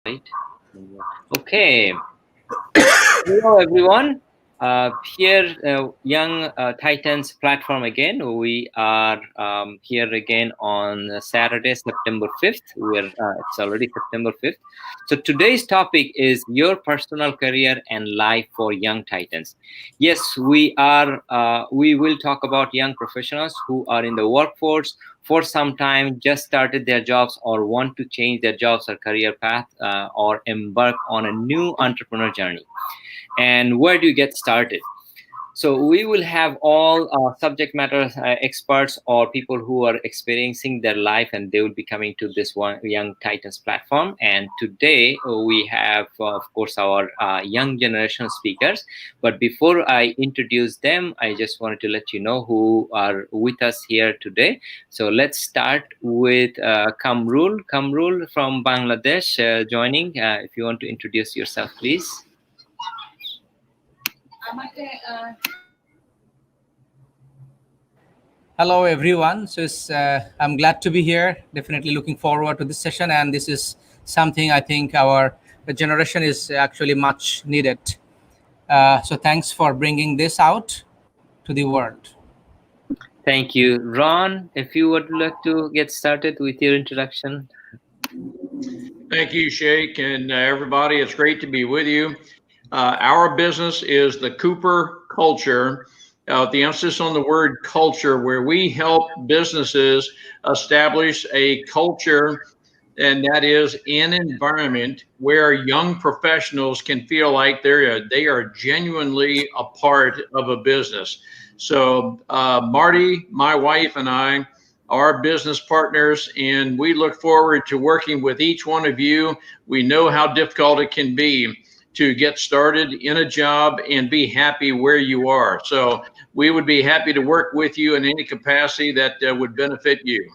Right. Okay. Hello, everyone. Here, Young Titans platform again. We are here again on Saturday, September 5th. It's already September 5th. So today's topic is your personal career and life for young Titans. Yes, we are. We will talk about young professionals who are in the workforce for some time, just started their jobs, or want to change their jobs or career path, or embark on a new entrepreneur journey. And where do you get started? So we will have all subject matter experts or people who are experiencing their life, and they will be coming to this one Young Titans platform. And today we have, of course, our young generation speakers. But before I introduce them, I just wanted to let you know who are with us here today. So let's start with Kamrul. Kamrul from Bangladesh joining. If you want to introduce yourself, please. Hello, everyone. I'm glad to be here. Definitely looking forward to this session, and this is something I think our generation is actually much needed. So thanks for bringing this out to the world. Thank you. Ron, if you would like to get started with your introduction. Thank you, Sheikh, and everybody. It's great to be with you. Our business is the Cooper Culture. The emphasis on the word culture, where we help businesses establish a culture, and that is an environment where young professionals can feel like they are genuinely a part of a business. So, Marty, my wife, and I are business partners, and we look forward to working with each one of you. We know how difficult it can be to get started in a job and be happy where you are. So we would be happy to work with you in any capacity that would benefit you.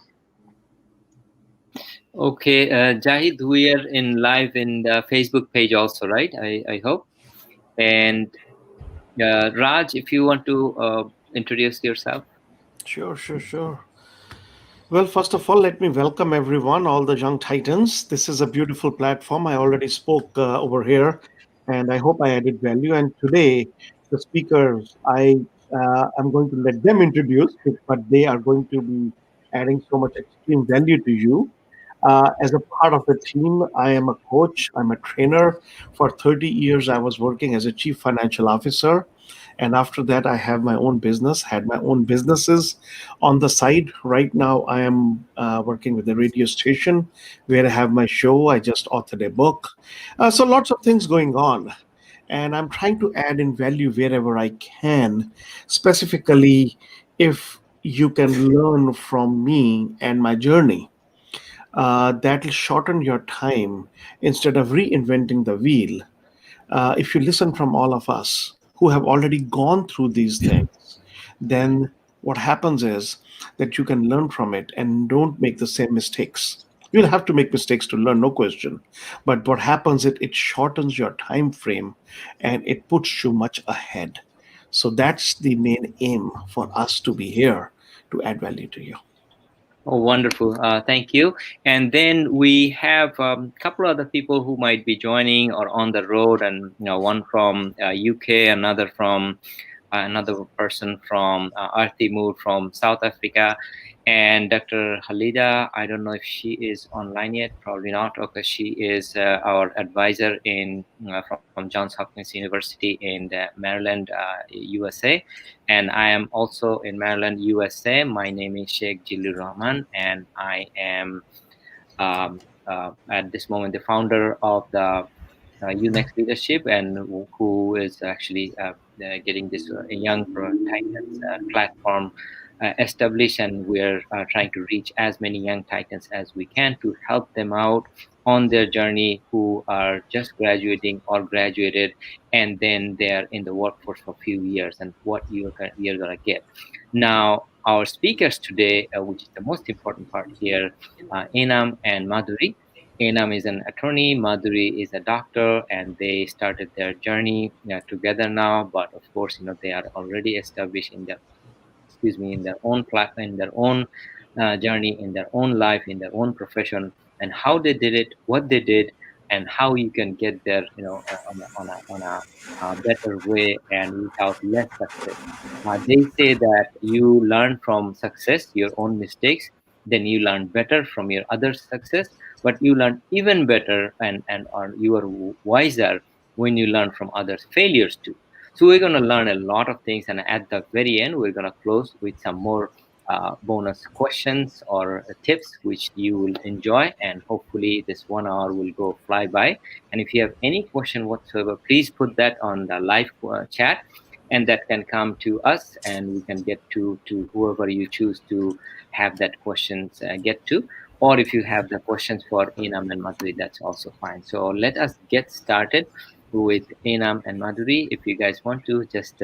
Okay, Jahid, we are live in the Facebook page also, right? I hope. And Raj, if you want to introduce yourself. Sure. Well, first of all, let me welcome everyone, all the young titans. This is a beautiful platform. I already spoke over here, and I hope I added value. And today, the speakers, I am going to let them introduce, but they are going to be adding so much extreme value to you. As a part of the team, I am a coach, I'm a trainer. For 30 years, I was working as a chief financial officer. And after that, I have my own business, had my own businesses on the side. Right now, I am working with a radio station where I have my show. I just authored a book. So lots of things going on. And I'm trying to add in value wherever I can, specifically if you can learn from me and my journey. That'll shorten your time instead of reinventing the wheel. If you listen from all of us who have already gone through these things, then what happens is that you can learn from it and don't make the same mistakes. You'll have to make mistakes to learn, no question. But what happens is it shortens your time frame and it puts you much ahead. So that's the main aim for us to be here to add value to you. Oh, wonderful. Thank you. And then we have a couple other people who might be joining or on the road, and one from UK, another person from Timur from South Africa, and Dr. Halida. I don't know if she is online yet. Probably not. Okay, she is our advisor from Johns Hopkins University in Maryland, USA, and I am also in Maryland, USA. My name is Sheikh Jilur Rahman, and I am at this moment the founder of the UNEX Leadership, and who is actually getting this young titans platform established, and we're trying to reach as many young titans as we can to help them out on their journey who are just graduating or graduated, and then they're in the workforce for a few years, and what you're gonna get. Now, our speakers today, which is the most important part here, Enam and Madhury. Enam is an attorney, Madhury is a doctor, and they started their journey together now. But of course, they are already established in their own platform, in their own journey, in their own life, in their own profession, and how they did it, what they did. and how you can get there, on a better way and without less success. They say that you learn from success, your own mistakes, then you learn better from your other success, but you learn even better and or you are wiser when you learn from others' failures too. So we're going to learn a lot of things, and at the very end, we're going to close with some more bonus questions or tips which you will enjoy, and hopefully this 1 hour will go fly by. And if you have any question whatsoever, please put that on the live chat, and that can come to us and we can get to whoever you choose to have that questions get to. Or if you have the questions for Enam and Madhury, that's also fine. So let us get started with Enam and Madhury. If you guys want to just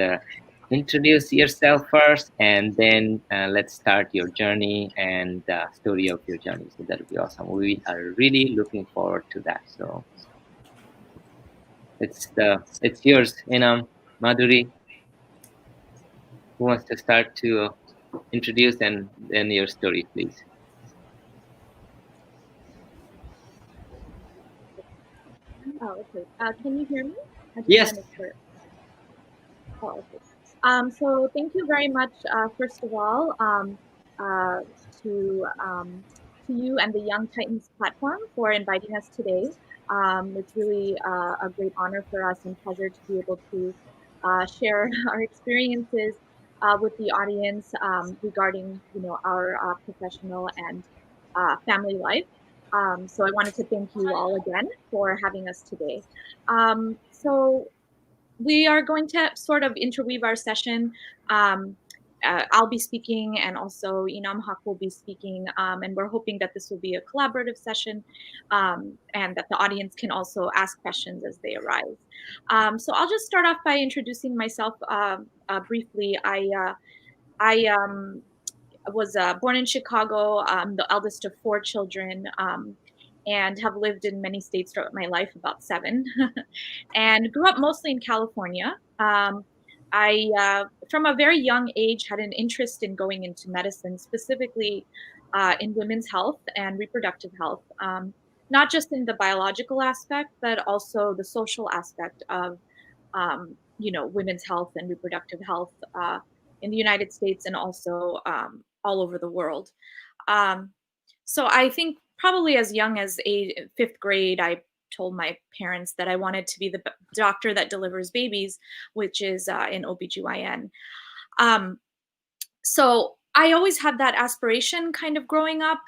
introduce yourself first, and then let's start your journey and the story of your journey. So that would be awesome. We are really looking forward to that. So it's yours, Enam, Madhury. Who wants to start to introduce and then your story, please? Oh, okay. Can you hear me? I just Yes. wanna make sure. Oh, okay. So thank you very much, first of all, to you and the Young Titans platform for inviting us today. It's really a great honor for us and pleasure to be able to share our experiences with the audience regarding, our professional and family life. So I wanted to thank you all again for having us today. So we are going to sort of interweave our session. I'll be speaking, and also Enam Hoque will be speaking, and we're hoping that this will be a collaborative session, and that the audience can also ask questions as they arise. So I'll just start off by introducing myself briefly. I was born in Chicago, the eldest of 4 children, and have lived in many states throughout my life, about 7, and grew up mostly in California. I, from a very young age, had an interest in going into medicine, specifically in women's health and reproductive health, not just in the biological aspect, but also the social aspect of, women's health and reproductive health in the United States and also all over the world. So I think probably as young as 5th grade, I told my parents that I wanted to be the doctor that delivers babies, which is in OBGYN. So I always had that aspiration kind of growing up.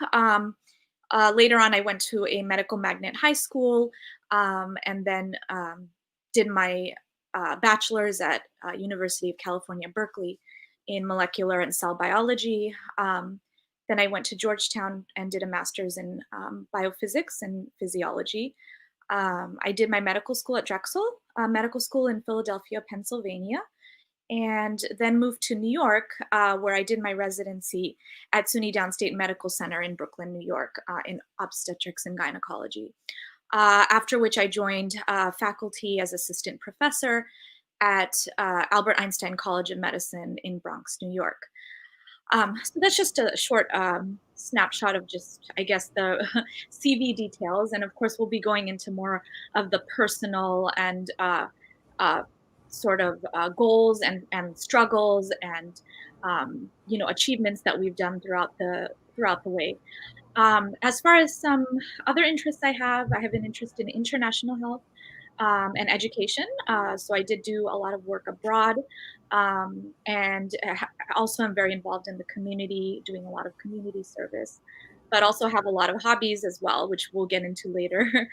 Later on, I went to a medical magnet high school, and then did my bachelor's at University of California, Berkeley in molecular and cell biology. Then I went to Georgetown and did a master's in biophysics and physiology. I did my medical school at Drexel Medical School in Philadelphia, Pennsylvania, and then moved to New York, where I did my residency at SUNY Downstate Medical Center in Brooklyn, New York, in obstetrics and gynecology. After which I joined faculty as assistant professor at Albert Einstein College of Medicine in Bronx, New York. So that's just a short snapshot of just, I guess, the CV details. And of course, we'll be going into more of the personal and sort of goals and struggles and, achievements that we've done throughout the way. As far as some other interests I have an interest in international health and education. So I did do a lot of work abroad, and also I'm very involved in the community, doing a lot of community service, but also have a lot of hobbies as well, which we'll get into later.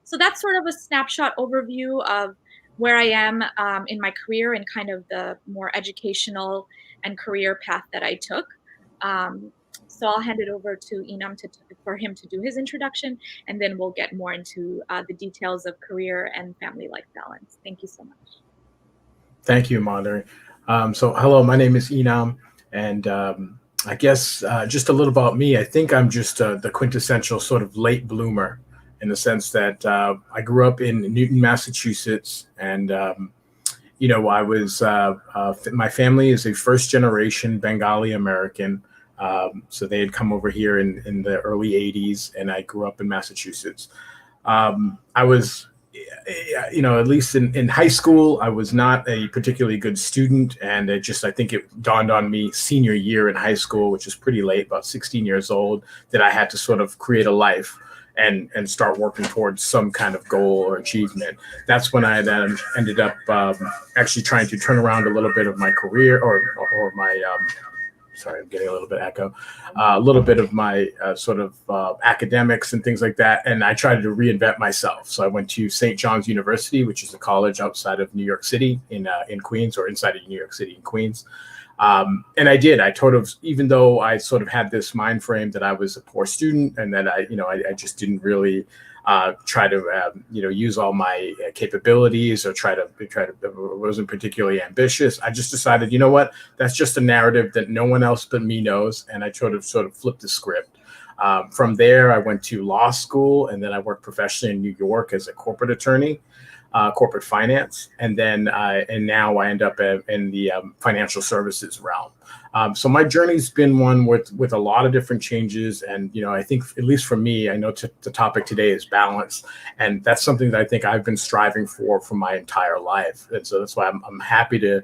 So that's sort of a snapshot overview of where I am in my career and kind of the more educational and career path that I took. So I'll hand it over to Enam for him to do his introduction, and then we'll get more into the details of career and family life balance. Thank you so much. Thank you, Madhury. So hello, my name is Enam, and I guess just a little about me. I think I'm just the quintessential sort of late bloomer in the sense that I grew up in Newton, Massachusetts, and I was my family is a first generation Bengali American. So they had come over here in the early 80s, and I grew up in Massachusetts. I was, at least in high school, I was not a particularly good student. And I think it dawned on me senior year in high school, which is pretty late, about 16 years old, that I had to sort of create a life and start working towards some kind of goal or achievement. That's when I then ended up actually trying to turn around a little bit of my career or my, sorry, I'm getting a little bit echo, a little bit of my sort of academics and things like that. And I tried to reinvent myself. So I went to St. John's University, which is a college outside of New York City in Queens, or inside of New York City in Queens. And I did. Even though I sort of had this mind frame that I was a poor student and that I just didn't really try to use all my capabilities or wasn't particularly ambitious. I just decided, you know what, that's just a narrative that no one else but me knows, and I sort of flipped the script. From there, I went to law school, and then I worked professionally in New York as a corporate attorney. Corporate finance, and now I end up in the financial services realm. So my journey's been one with a lot of different changes, and I think, at least for me, I know the topic today is balance, and that's something that I think I've been striving for my entire life. And so that's why I'm happy to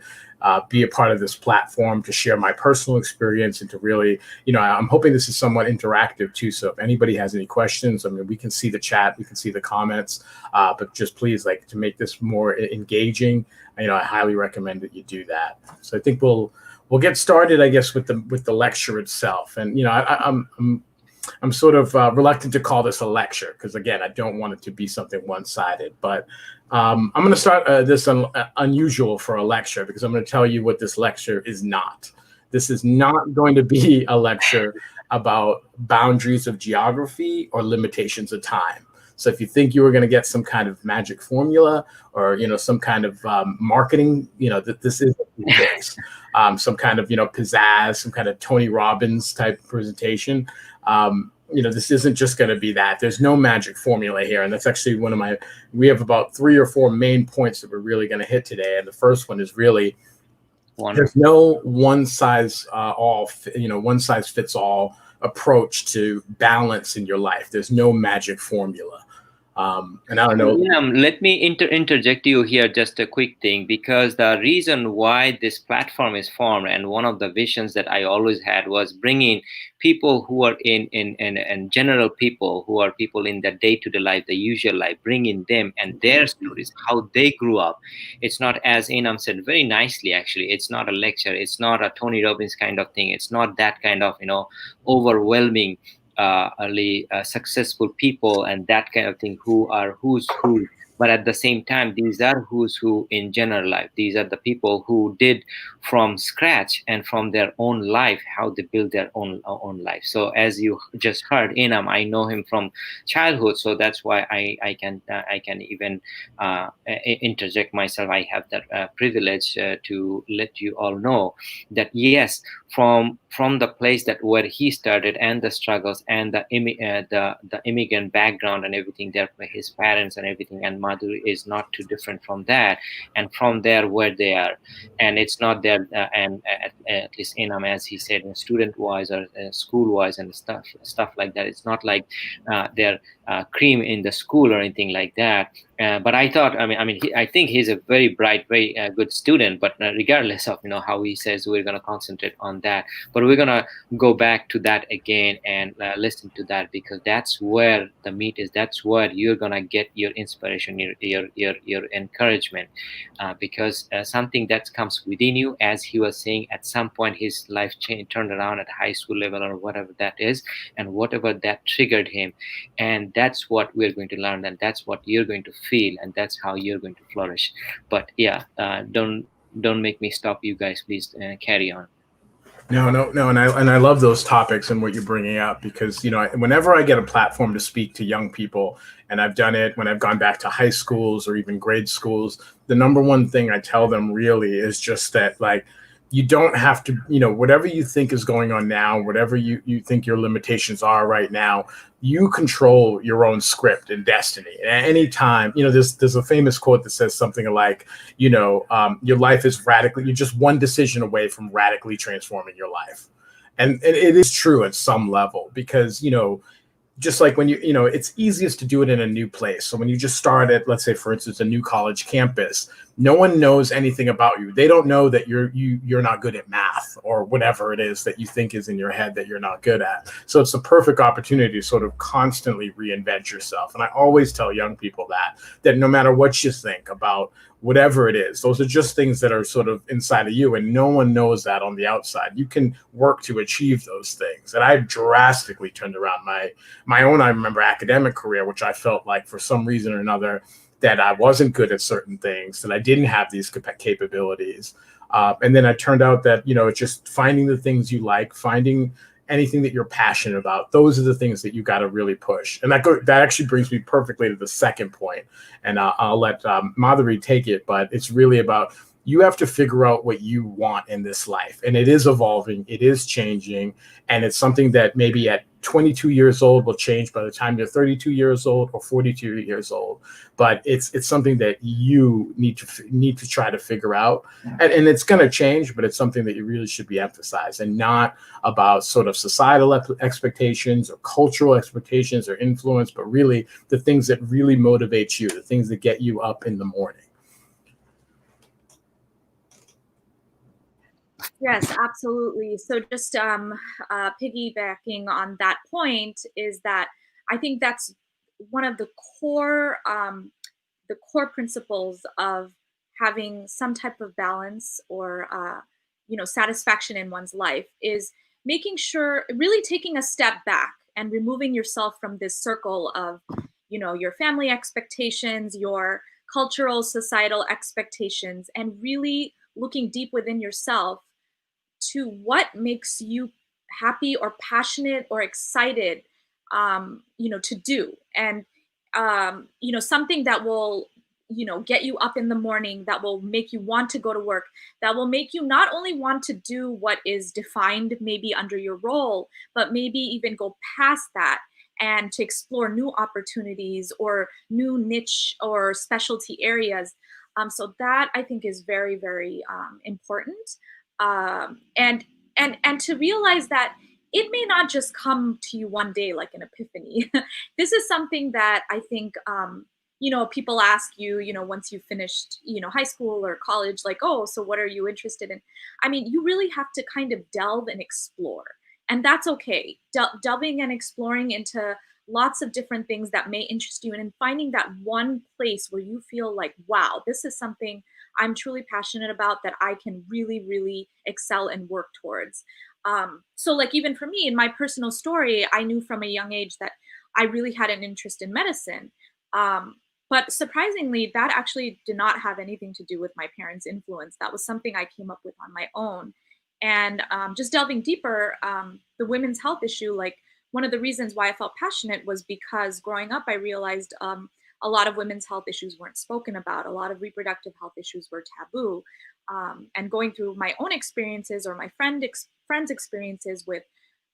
be a part of this platform, to share my personal experience, and to really, I'm hoping this is somewhat interactive too. So if anybody has any questions, I mean, we can see the chat, we can see the comments, but just please, to make this more engaging, I highly recommend that you do that. So I think we'll get started, I guess, with the lecture itself. And I'm sort of reluctant to call this a lecture because, again, I don't want it to be something one-sided. But I'm going to start this unusual for a lecture, because I'm going to tell you what this lecture is not. This is not going to be a lecture about boundaries of geography or limitations of time. So if you think you were going to get some kind of magic formula or, some kind of marketing, that this isn't the case. Some kind of, pizzazz, some kind of Tony Robbins type presentation. This isn't just going to be that. There's no magic formula here. And that's actually we have about 3 or 4 main points that we're really going to hit today. And the first one is really, there's no one size fits all approach to balance in your life. There's no magic formula. And I don't know. Let me interject you here, just a quick thing, because the reason why this platform is formed, and one of the visions that I always had, was bringing people who are in general people who are people in their day-to-day life, the usual life, bringing them and their stories, how they grew up. It's not, as Enam said very nicely, actually, it's not a lecture. It's not a Tony Robbins kind of thing. It's not that kind of, overwhelming early successful people and that kind of thing who are who's who. But at the same time, these are who's who in general life. These are the people who did from scratch and from their own life, how they build their own life. So as you just heard, Enam, I know him from childhood, so that's why I can even interject myself. I have that privilege to let you all know that yes, from the place that where he started and the struggles and the immigrant background and everything there, his parents and everything, and Madhury is not too different from that, and from there where they are, and it's not there, and at least Enam, as he said, student wise or school wise and stuff like that, it's not like they're cream in the school or anything like that. But I thought, I think he's a very bright, very good student. But regardless of how he says, we're going to concentrate on that. But we're going to go back to that again and listen to that, because that's where the meat is. That's where you're going to get your inspiration, your encouragement, because something that comes within you, as he was saying, at some point his life turned around at high school level or whatever that is, and whatever that triggered him, and that's what we're going to learn, and that's what you're going to feel, and that's how you're going to flourish. But yeah, don't make me stop you guys. Please carry on. No, and I love those topics and what you're bringing up, because whenever I get a platform to speak to young people, and I've done it when I've gone back to high schools or even grade schools, the number one thing I tell them really is just that, you don't have to, whatever you think is going on now, whatever you think your limitations are right now, you control your own script and destiny. At any time, there's a famous quote that says something like, your life is you're just one decision away from radically transforming your life. And it is true at some level, because, just like when it's easiest to do it in a new place. So when you just start at, let's say, for instance, a new college campus, no one knows anything about you. They don't know that you're not good at math or whatever it is that you think is in your head that you're not good at. So it's the perfect opportunity to sort of constantly reinvent yourself. And I always tell young people that no matter what you think about whatever it is, those are just things that are sort of inside of you, and no one knows that on the outside. You can work to achieve those things. And I've drastically turned around my own, I remember, academic career, which I felt like for some reason or another that I wasn't good at certain things, that I didn't have these capabilities. And then it turned out that, it's just finding the things you like, finding anything that you're passionate about. Those are the things that you got to really push. And that actually brings me perfectly to the second point. And I'll let Madhury take it, but it's really about, you have to figure out what you want in this life. And it is evolving, it is changing. And it's something that maybe at 22 years old will change by the time you're 32 years old or 42 years old. But it's something that you need to try to figure out. And it's going to change, but it's something that you really should be emphasized, and not about sort of societal expectations or cultural expectations or influence, but really the things that really motivate you, the things that get you up in the morning. Yes, absolutely. So just piggybacking on that point is that I think that's one of the core principles of having some type of balance or satisfaction in one's life is making sure, really taking a step back and removing yourself from this circle of your family expectations, your cultural, societal expectations, and really looking deep within yourself to what makes you happy or passionate or excited, to do. And, something that will, get you up in the morning, that will make you want to go to work, that will make you not only want to do what is defined maybe under your role, but maybe even go past that and to explore new opportunities or new niche or specialty areas. So that I think is very, very important. And to realize that it may not just come to you one day like an epiphany. This is something that I think people ask you, once you've finished high school or college, like, oh, so what are you interested in? I mean, you really have to kind of delve and explore, and that's okay. Delving and exploring into lots of different things that may interest you, and finding that one place where you feel like, wow, this is something I'm truly passionate about that I can really, really excel and work towards. So like, even for me, in my personal story, I knew from a young age that I really had an interest in medicine. But surprisingly, that actually did not have anything to do with my parents' influence. That was something I came up with on my own. And just delving deeper, the women's health issue, like, one of the reasons why I felt passionate was because growing up, I realized a lot of women's health issues weren't spoken about. A lot of reproductive health issues were taboo. And going through my own experiences or my friends' experiences with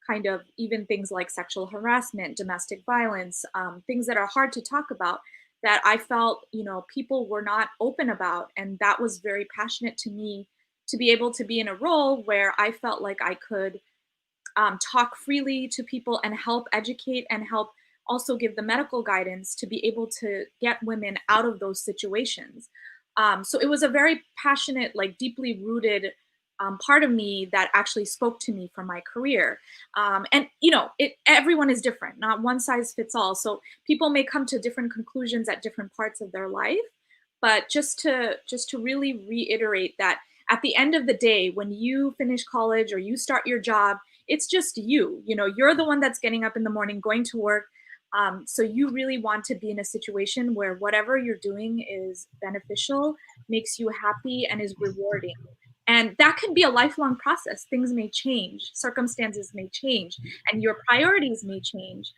kind of even things like sexual harassment, domestic violence, things that are hard to talk about, that I felt, people were not open about. And that was very passionate to me, to be able to be in a role where I felt like I could talk freely to people and help educate and help also give the medical guidance to be able to get women out of those situations. So it was a very passionate, like deeply rooted part of me that actually spoke to me for my career. And everyone is different, not one size fits all. So people may come to different conclusions at different parts of their life. But just to really reiterate that at the end of the day, when you finish college or you start your job, it's just you. You're the one that's getting up in the morning, going to work. So you really want to be in a situation where whatever you're doing is beneficial, makes you happy, and is rewarding. And that can be a lifelong process. Things may change, circumstances may change, and your priorities may change.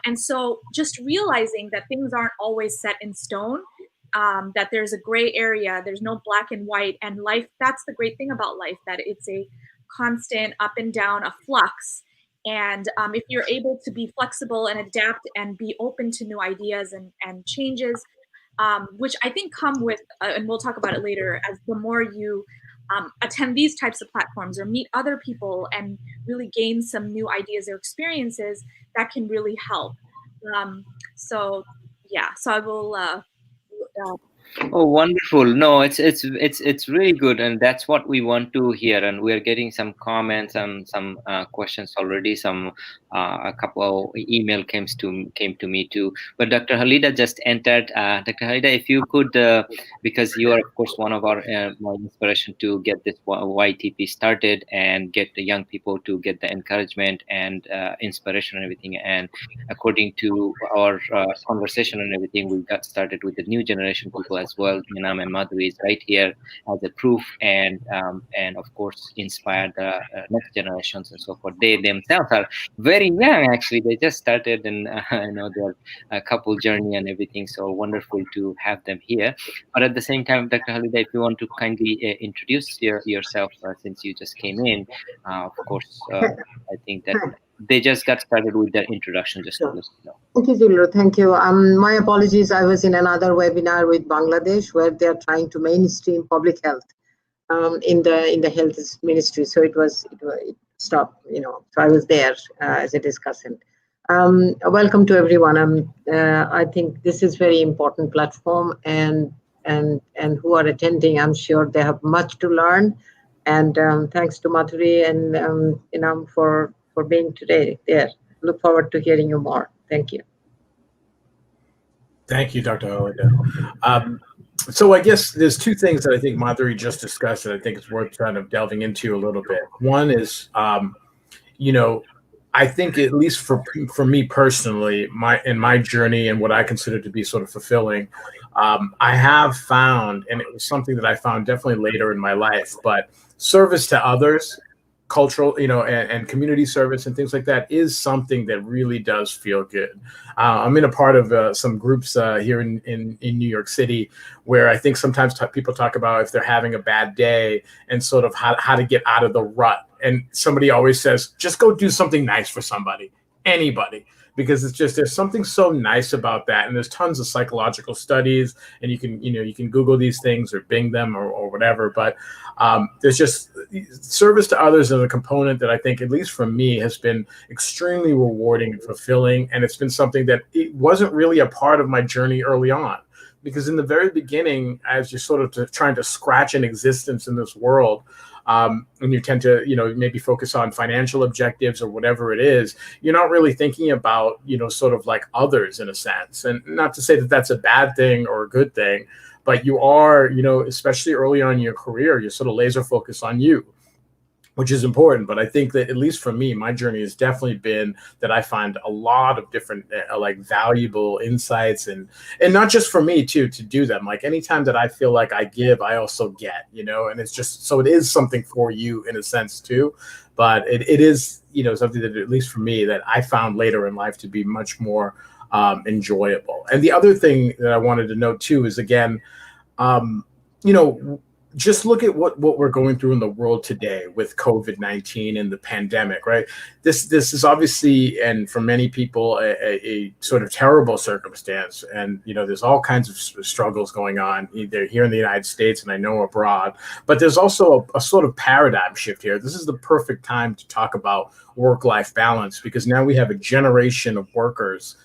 And so just realizing that things aren't always set in stone, that there's a gray area, there's no black and white, and life, that's the great thing about life, that it's a constant up and down, a flux. And if you're able to be flexible and adapt and be open to new ideas and changes, which I think come with, and we'll talk about it later, as the more you attend these types of platforms or meet other people and really gain some new ideas or experiences that can really help. So I will. Oh, wonderful! No, it's really good, and that's what we want to hear. And we are getting some comments and some questions already. A couple of email came to me too. But Dr. Halida just entered. Dr. Halida, if you could, because you are of course one of our my inspiration to get this YTP started and get the young people to get the encouragement and inspiration and everything. And according to our conversation and everything, we got started with the new generation people as well. Enam and Madhury is right here as a proof, and of course inspire the next generations and so forth. They themselves are very young, actually. They just started and their couple journey and everything. So wonderful to have them here. But at the same time, Dr. Halida, if you want to kindly introduce yourself since you just came in, of course, I think that they just got started with their introduction. Just to let you know. Okay, Julio, thank you. My apologies. I was in another webinar with Bangladesh where they are trying to mainstream public health in the health ministry. So it stopped. So I was there as a discussant. Welcome to everyone. I think this is very important platform, and who are attending, I'm sure they have much to learn. And thanks to Madhury and Enam for being today there. Look forward to hearing you more. Thank you. Thank you, Dr. Halida. So I guess there's two things that I think Madhury just discussed that I think it's worth kind of delving into a little bit. One is, I think at least for me personally, my journey and what I consider to be sort of fulfilling, I have found, and it was something that I found definitely later in my life, but service to others, cultural, and community service and things like that is something that really does feel good. I'm in a part of some groups here in New York City where I think sometimes people talk about if they're having a bad day and sort of how to get out of the rut. And somebody always says, just go do something nice for somebody, anybody. Because it's just, there's something so nice about that. And there's tons of psychological studies, and you can Google these things or Bing them or whatever. But there's just service to others as a component that I think, at least for me, has been extremely rewarding and fulfilling. And it's been something that it wasn't really a part of my journey early on. Because in the very beginning, as you're sort of trying to scratch an existence in this world, and you tend to, maybe focus on financial objectives or whatever it is, you're not really thinking about, sort of like others in a sense. And not to say that that's a bad thing or a good thing, but you are, especially early on in your career, you're sort of laser focused on you, which is important. But I think that at least for me, my journey has definitely been that I find a lot of different like valuable insights and not just for me too, to do them. Like anytime that I feel like I give, I also get, and it's just, so it is something for you in a sense too. But it is, something that at least for me that I found later in life to be much more enjoyable. And the other thing that I wanted to note too is, again, just look at what we're going through in the world today with COVID-19 and the pandemic, right? This is obviously, and for many people, a sort of terrible circumstance. And, there's all kinds of struggles going on either here in the United States and I know abroad, but there's also a sort of paradigm shift here. This is the perfect time to talk about work-life balance, because now we have a generation of workers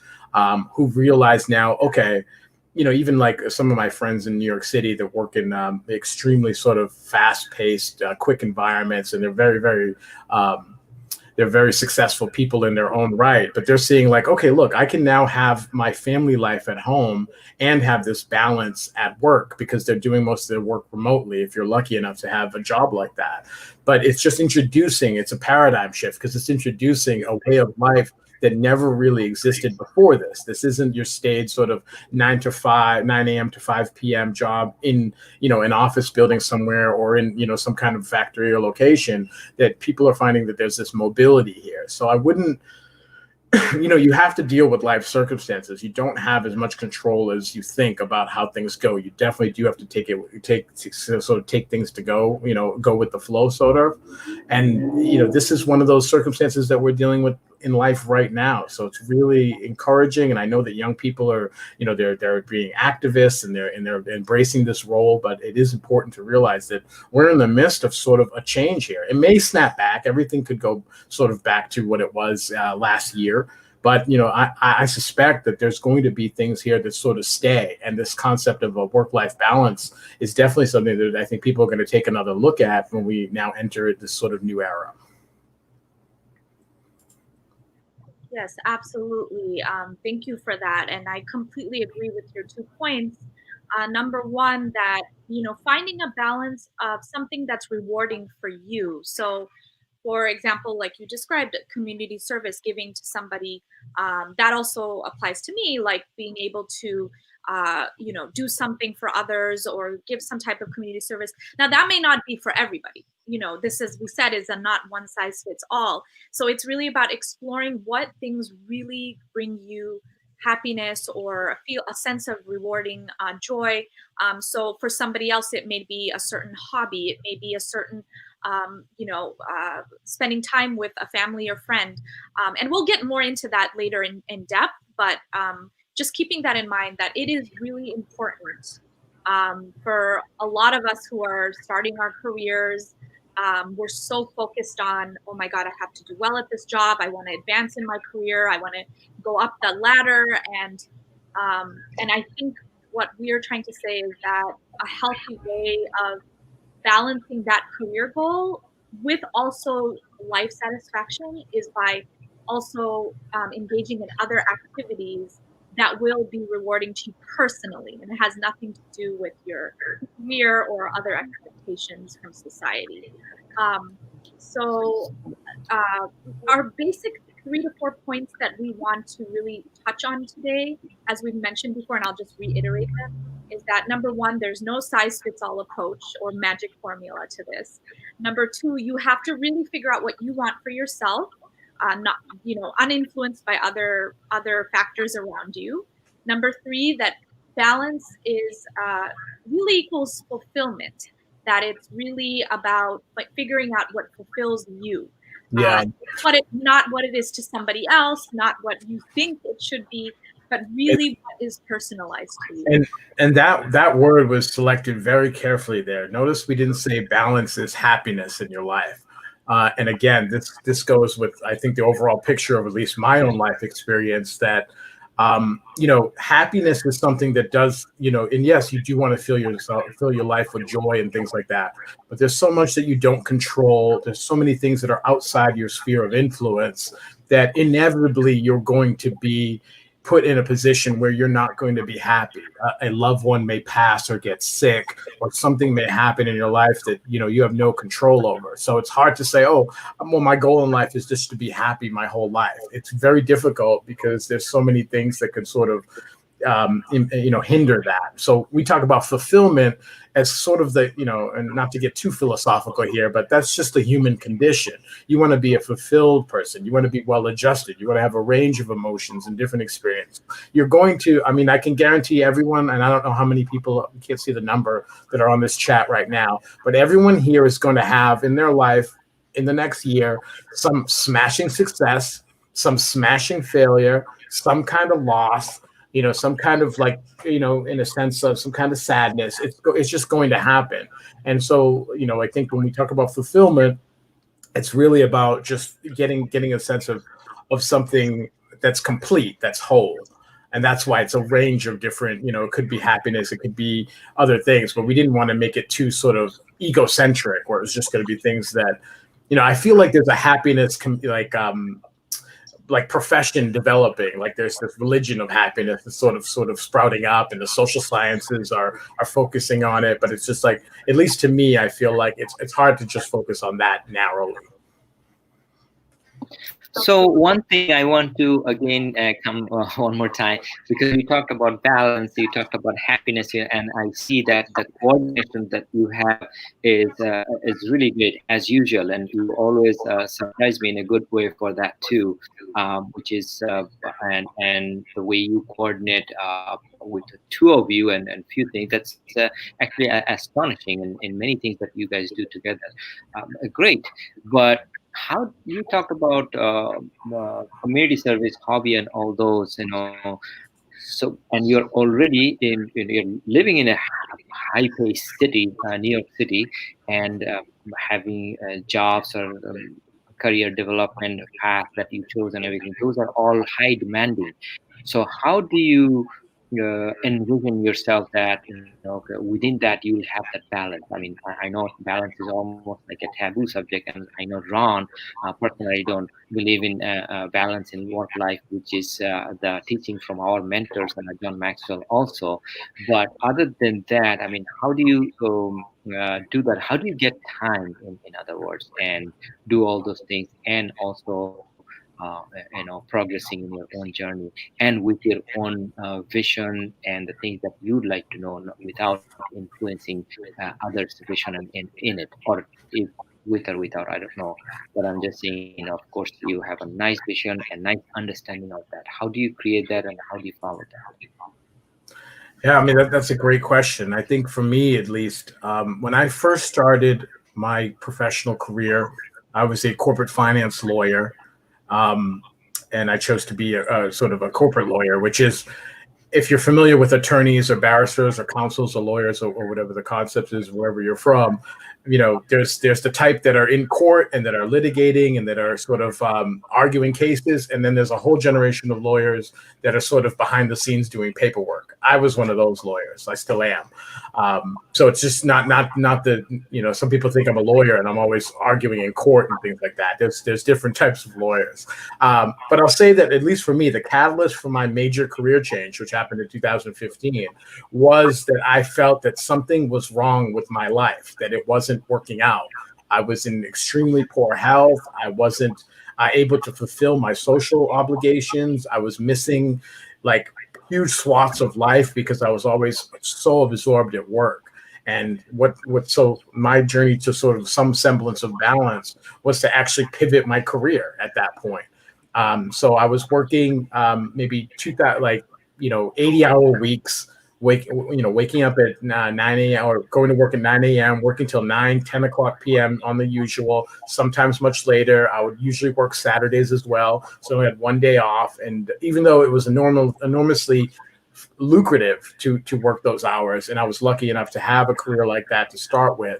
who realize now, okay, even like some of my friends in New York City that work in extremely sort of fast-paced, quick environments, and they're very, very, they're very successful people in their own right. But they're seeing like, okay, look, I can now have my family life at home and have this balance at work, because they're doing most of their work remotely, if you're lucky enough to have a job like that. But it's just it's a paradigm shift, because it's introducing a way of life that never really existed before this. This isn't your staid sort of 9 a.m. to 5 p.m. job in, an office building somewhere or in, some kind of factory or location. That people are finding that there's this mobility here. So I wouldn't, you have to deal with life circumstances. You don't have as much control as you think about how things go. You definitely do have to take things to go, go with the flow sort of. And, this is one of those circumstances that we're dealing with in life right now. So it's really encouraging. And I know that young people are, they're being activists and they're embracing this role, but it is important to realize that we're in the midst of sort of a change here. It may snap back. Everything could go sort of back to what it was last year. But, I suspect that there's going to be things here that sort of stay. And this concept of a work-life balance is definitely something that I think people are going to take another look at when we now enter this sort of new era. Yes, absolutely. Thank you for that. And I completely agree with your 2 points. Number one, that, finding a balance of something that's rewarding for you. So, for example, like you described, community service, giving to somebody, that also applies to me, like being able to, do something for others or give some type of community service. Now, that may not be for everybody. This, as we said, is a not one size fits all. So it's really about exploring what things really bring you happiness or feel a sense of rewarding joy. So for somebody else, it may be a certain hobby. It may be a certain spending time with a family or friend. And we'll get more into that later in depth, but just keeping that in mind, that it is really important for a lot of us who are starting our careers. We're so focused on, oh my God, I have to do well at this job. I want to advance in my career. I want to go up the ladder. And I think what we are trying to say is that a healthy way of balancing that career goal with also life satisfaction is by also engaging in other activities that will be rewarding to you personally, and it has nothing to do with your career or other expectations from society. So our basic 3 to 4 points that we want to really touch on today, as we've mentioned before, and I'll just reiterate them, is that number one, there's no size fits all approach or magic formula to this. Number two, you have to really figure out what you want for yourself, not, uninfluenced by other factors around you. Number three, that balance is really equals fulfillment, that it's really about like figuring out what fulfills you. Yeah. Not what it is to somebody else, not what you think it should be, but really what is personalized to you. And that word was selected very carefully there. Notice we didn't say balance is happiness in your life. And again, this goes with, I think, the overall picture of at least my own life experience, that happiness is something that does, and yes, you do want to fill your life with joy and things like that. But there's so much that you don't control. There's so many things that are outside your sphere of influence that inevitably you're going to be put in a position where you're not going to be happy. A loved one may pass or get sick, or something may happen in your life that you have no control over. So it's hard to say, oh, well, my goal in life is just to be happy my whole life. It's very difficult because there's so many things that can sort of hinder that. So we talk about fulfillment as sort of the, and not to get too philosophical here, but that's just the human condition. You want to be a fulfilled person. You want to be well adjusted. You want to have a range of emotions and different experience. You're going to, I can guarantee everyone, and I don't know how many people, you can't see the number that are on this chat right now, but everyone here is going to have in their life in the next year some smashing success, some smashing failure, some kind of loss, some kind of in a sense of some kind of sadness. It's just going to happen. And so, I think when we talk about fulfillment, it's really about just getting a sense of something that's complete, that's whole. And that's why it's a range of different, it could be happiness, it could be other things, but we didn't want to make it too sort of egocentric, where it was just going to be things that, I feel like there's a happiness, like profession developing, like there's this religion of happiness that's sort of sprouting up, and the social sciences are focusing on it. But it's just like, at least to me, I feel like it's hard to just focus on that narrowly. So one thing I want to again come one more time, because you talked about balance, you talked about happiness here, and I see that the coordination that you have is really great as usual, and you always surprise me in a good way for that too, which is and the way you coordinate with the two of you and few things, that's actually astonishing in many things that you guys do together. Great, but how you talk about community service, hobby, and all those, so, and you're already you're living in a high-paced city, New York City, and having jobs or career development path that you chose and everything. Those are all high demanding. So how do you envision yourself that within that you will have that balance? I mean, I know balance is almost like a taboo subject, and I know Ron personally don't believe in balance in work life, which is the teaching from our mentors and John Maxwell also. But other than that, I mean, how do you do that? How do you get time, in other words, and do all those things, and also progressing in your own journey and with your own vision and the things that you'd like to know, without influencing others' vision in it, or if with or without, I don't know. But I'm just saying, of course, you have a nice vision and nice understanding of that. How do you create that, and how do you follow that? Yeah, I mean, that's a great question. I think for me, at least, when I first started my professional career, I was a corporate finance lawyer, and I chose to be a sort of a corporate lawyer, which is, if you're familiar with attorneys or barristers or counsels or lawyers or whatever the concept is, wherever you're from, there's the type that are in court and that are litigating and that are sort of arguing cases, and then there's a whole generation of lawyers that are sort of behind the scenes doing paperwork. I was one of those lawyers. I still am. So it's just not the some people think I'm a lawyer and I'm always arguing in court and things like that. There's different types of lawyers. But I'll say that, at least for me, the catalyst for my major career change, which happened in 2015, was that I felt that something was wrong with my life, that it wasn't working out. I was in extremely poor health. I wasn't able to fulfill my social obligations. I was missing like huge swaths of life because I was always so absorbed at work. And so my journey to sort of some semblance of balance was to actually pivot my career at that point. So I was working maybe 80-hour weeks, waking up at 9 a.m. or going to work at 9 a.m., working till 10 o'clock p.m. on the usual, sometimes much later. I would usually work Saturdays as well. So I had one day off. And even though it was enormously lucrative to work those hours, and I was lucky enough to have a career like that to start with,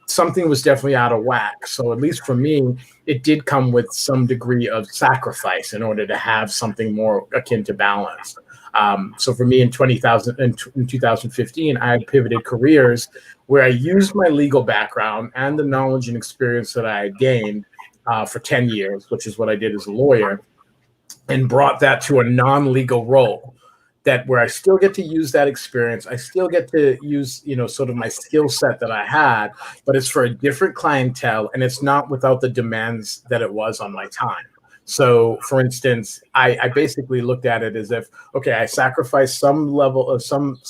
something was definitely out of whack. So at least for me, it did come with some degree of sacrifice in order to have something more akin to balance. So for me in 2015, I had pivoted careers where I used my legal background and the knowledge and experience that I had gained for 10 years, which is what I did as a lawyer, and brought that to a non-legal role, that where I still get to use that experience. I still get to use, sort of my skill set that I had, but it's for a different clientele, and it's not without the demands that it was on my time. So, for instance, I basically looked at it as if, okay, I sacrificed some level of some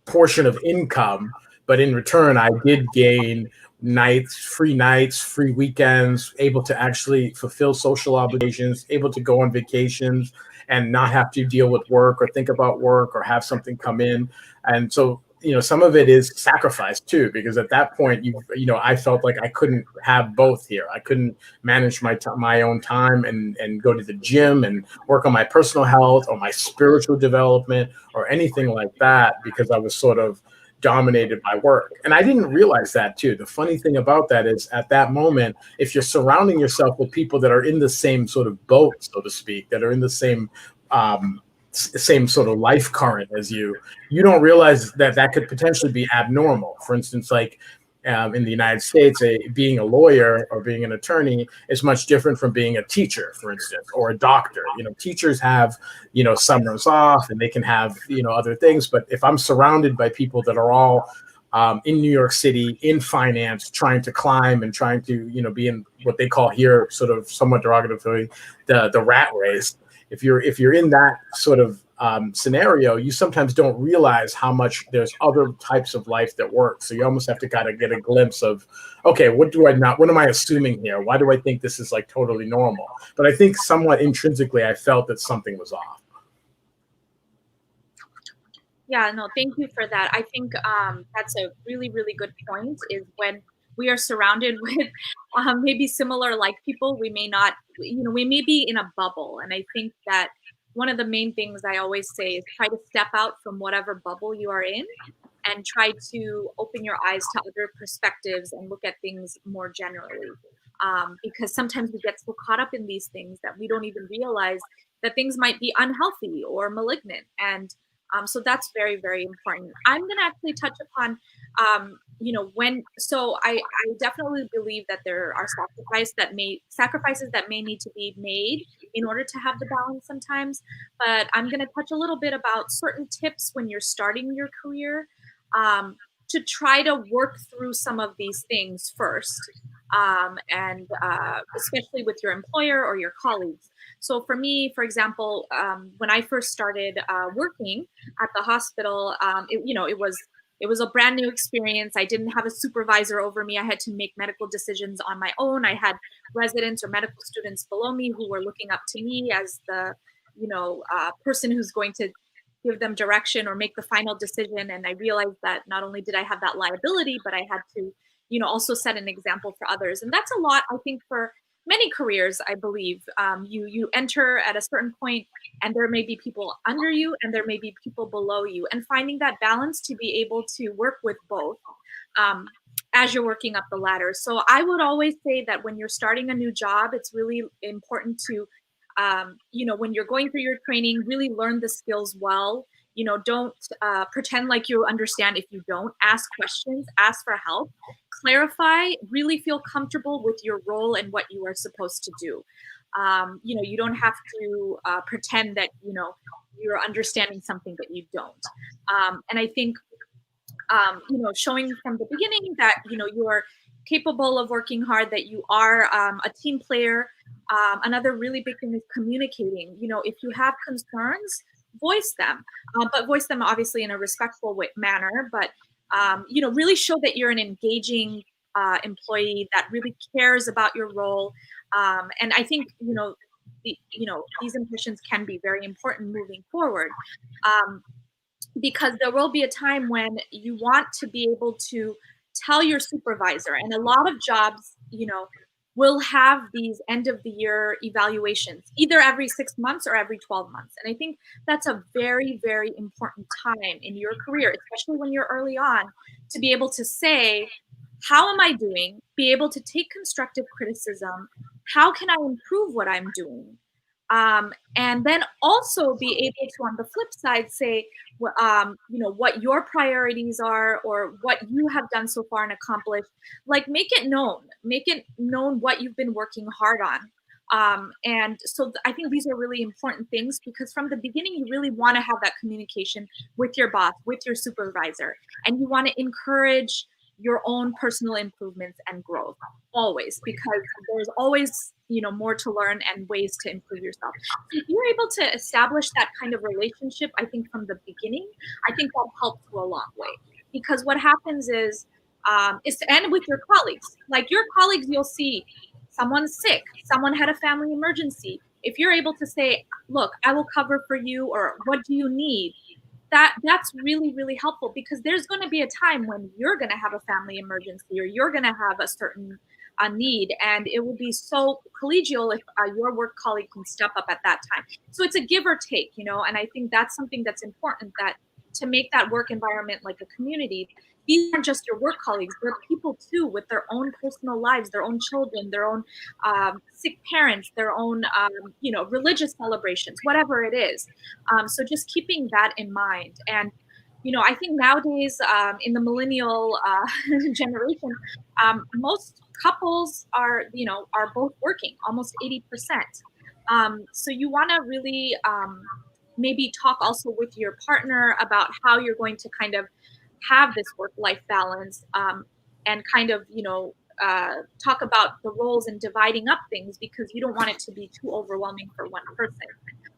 portion of income, but in return, I did gain nights, free weekends, able to actually fulfill social obligations, able to go on vacations and not have to deal with work or think about work or have something come in. And so, some of it is sacrifice too, because at that point, I felt like I couldn't have both here. I couldn't manage my own time and go to the gym and work on my personal health or my spiritual development or anything like that, because I was sort of dominated by work. And I didn't realize that too. The funny thing about that is, at that moment, if you're surrounding yourself with people that are in the same sort of boat, so to speak, that are in the same sort of life current as you don't realize that could potentially be abnormal. For instance, like in the United States, being a lawyer or being an attorney is much different from being a teacher, for instance, or a doctor. Teachers have, summers off and they can have, other things. But if I'm surrounded by people that are all in New York City, in finance, trying to climb and trying to, be in what they call here, sort of somewhat derogatorily, the rat race. If you're in that sort of scenario, you sometimes don't realize how much there's other types of life that work. So you almost have to kind of get a glimpse of, okay, what am I assuming here? Why do I think this is like totally normal? But I think somewhat intrinsically, I felt that something was off. Yeah, no, thank you for that. I think that's a really, really good point, is when we are surrounded with maybe similar like people. We may not, we may be in a bubble. And I think that one of the main things I always say is try to step out from whatever bubble you are in and try to open your eyes to other perspectives and look at things more generally. Because sometimes we get so caught up in these things that we don't even realize that things might be unhealthy or malignant. And so that's very, very important. I'm going to actually touch upon, I definitely believe that there are sacrifices that may need to be made in order to have the balance sometimes. But I'm going to touch a little bit about certain tips when you're starting your career to try to work through some of these things first. And especially with your employer or your colleagues. So for me, for example, when I first started working at the hospital, it was a brand new experience. I didn't have a supervisor over me. I had to make medical decisions on my own. I had residents or medical students below me who were looking up to me as the, person who's going to give them direction or make the final decision. And I realized that not only did I have that liability, but I had to also set an example for others. And that's a lot, I think, for many careers, I believe. You enter at a certain point and there may be people under you and there may be people below you, and finding that balance to be able to work with both as you're working up the ladder. So I would always say that when you're starting a new job, it's really important to, when you're going through your training, really learn the skills well. Don't pretend like you understand if you don't. Ask questions, ask for help, clarify, really feel comfortable with your role and what you are supposed to do. You don't have to pretend that, you're understanding something that you don't. And I think, showing from the beginning that, you're capable of working hard, that you are a team player. Another really big thing is communicating. If you have concerns, voice them, but voice them obviously in a respectful manner, but really show that you're an engaging employee that really cares about your role. And I think these impressions can be very important moving forward, because there will be a time when you want to be able to tell your supervisor, and a lot of jobs will have these end of the year evaluations, either every 6 months or every 12 months. And I think that's a very, very important time in your career, especially when you're early on, to be able to say, how am I doing? Be able to take constructive criticism. How can I improve what I'm doing? And then also be able to, on the flip side, say, what your priorities are or what you have done so far and accomplished. Like, make it known what you've been working hard on. And so I think these are really important things, because from the beginning, you really want to have that communication with your boss, with your supervisor, and you want to encourage your own personal improvements and growth always, because there's always more to learn and ways to improve yourself. So if you're able to establish that kind of relationship, I think from the beginning, I think that helps go a long way. Because what happens is and with your colleagues, like your colleagues, you'll see someone's sick, someone had a family emergency. If you're able to say, look, I will cover for you, or what do you need? That's really, really helpful, because there's going to be a time when you're going to have a family emergency or you're going to have a certain need, and it will be so collegial if your work colleague can step up at that time. So it's a give or take, and I think that's something that's important, that to make that work environment like a community. These aren't just your work colleagues, they're people too, with their own personal lives, their own children, their own sick parents, their own religious celebrations, whatever it is. So just keeping that in mind. And I think nowadays in the millennial generation, most couples are both working, almost 80%. So you want to really maybe talk also with your partner about how you're going to kind of have this work-life balance, and kind of talk about the roles and dividing up things, because you don't want it to be too overwhelming for one person.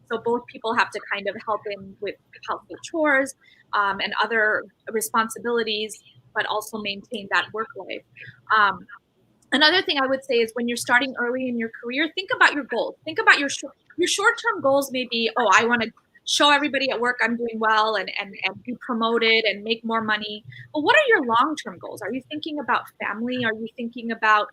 So both people have to kind of help in with household chores and other responsibilities, but also maintain that work life. Another thing I would say is, when you're starting early in your career, think about your goals. Think about your short-term goals. Maybe, I want to show everybody at work I'm doing well and be promoted and make more money. But what are your long-term goals? Are you thinking about family? Are you thinking about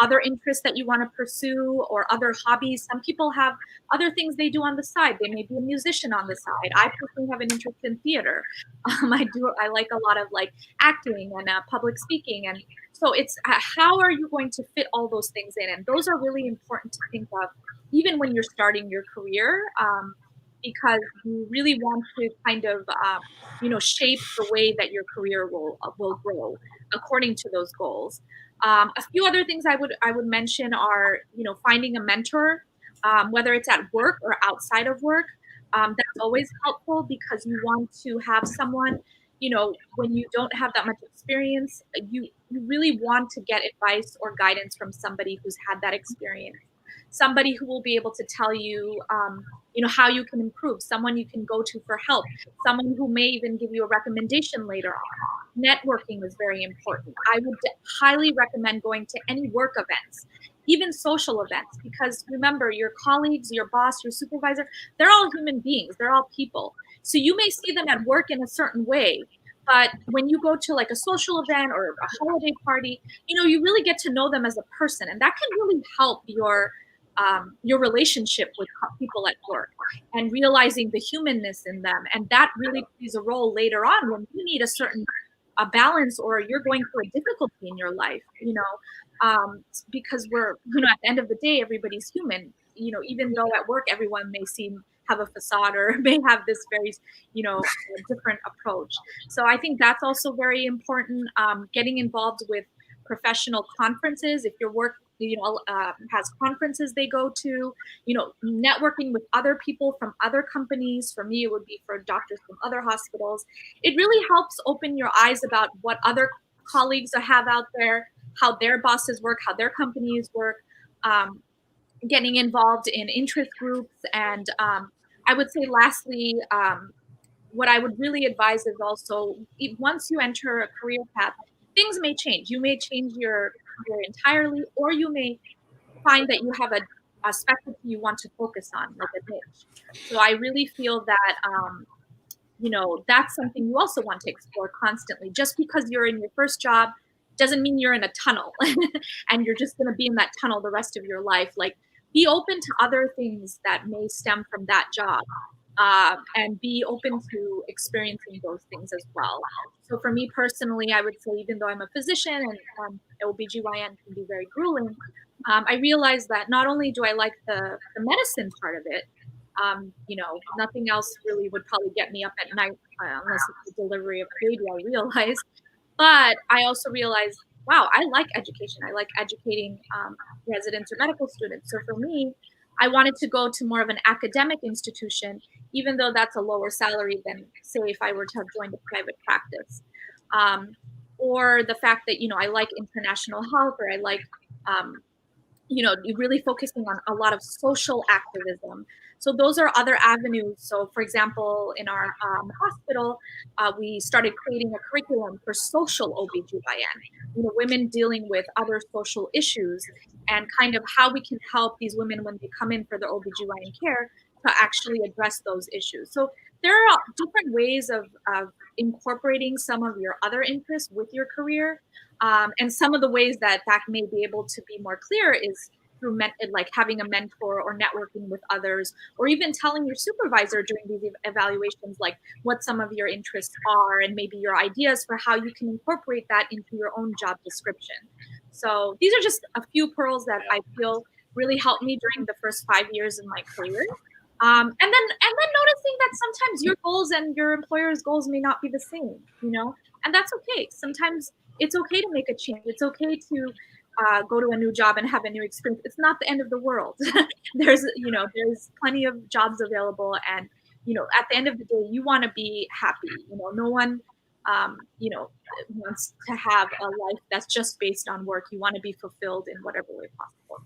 other interests that you want to pursue or other hobbies? Some people have other things they do on the side. They may be a musician on the side. I personally have an interest in theater. I like a lot of like acting and public speaking. And so it's how are you going to fit all those things in? And those are really important to think of even when you're starting your career, because you really want to kind of shape the way that your career will grow according to those goals. A few other things I would mention are finding a mentor, whether it's at work or outside of work. That's always helpful because you want to have someone, when you don't have that much experience, you really want to get advice or guidance from somebody who's had that experience, somebody who will be able to tell you, how you can improve, someone you can go to for help, someone who may even give you a recommendation later on. Networking is very important. I would highly recommend going to any work events, even social events, because remember, your colleagues, your boss, your supervisor, they're all human beings. They're all people. So you may see them at work in a certain way, but when you go to like a social event or a holiday party, you really get to know them as a person, and that can really help your relationship with people at work and realizing the humanness in them. And that really plays a role later on when you need a certain balance or you're going through a difficulty in your life, because we're, at the end of the day, everybody's human, even though at work, everyone may have a facade or may have this very, different approach. So I think that's also very important. Getting involved with professional conferences, if your work has conferences they go to, networking with other people from other companies. For me, it would be for doctors from other hospitals. It really helps open your eyes about what other colleagues have out there, how their bosses work, how their companies work, getting involved in interest groups. And I would say lastly, what I would really advise is also, once you enter a career path, things may change. You may change your career entirely, or you may find that you have a specialty you want to focus on, like a niche. So I really feel that, that's something you also want to explore constantly. Just because you're in your first job doesn't mean you're in a tunnel and you're just going to be in that tunnel the rest of your life. Like, be open to other things that may stem from that job. And be open to experiencing those things as well. So for me personally, I would say, even though I'm a physician and OBGYN can be very grueling, I realized that not only do I like the medicine part of it, nothing else really would probably get me up at night unless it's the delivery of a baby, I realized. But I also realized, wow, I like education. I like educating residents or medical students. So for me, I wanted to go to more of an academic institution, even though that's a lower salary than, say, if I were to have joined a private practice. Or the fact that, I like international health, or I like, really focusing on a lot of social activism. So those are other avenues. So for example, in our hospital, we started creating a curriculum for social OBGYN, women dealing with other social issues, and kind of how we can help these women when they come in for their OBGYN care to actually address those issues. So there are different ways of incorporating some of your other interests with your career. And some of the ways that may be able to be more clear is through like having a mentor or networking with others, or even telling your supervisor during these evaluations, like what some of your interests are and maybe your ideas for how you can incorporate that into your own job description. So these are just a few pearls that I feel really helped me during the first 5 years of my career. And then noticing that sometimes your goals and your employer's goals may not be the same, and that's okay. Sometimes it's okay to make a change. It's okay to go to a new job and have a new experience. It's not the end of the world. There's plenty of jobs available, and at the end of the day, you want to be happy. No one wants to have a life that's just based on work. You want to be fulfilled in whatever way possible.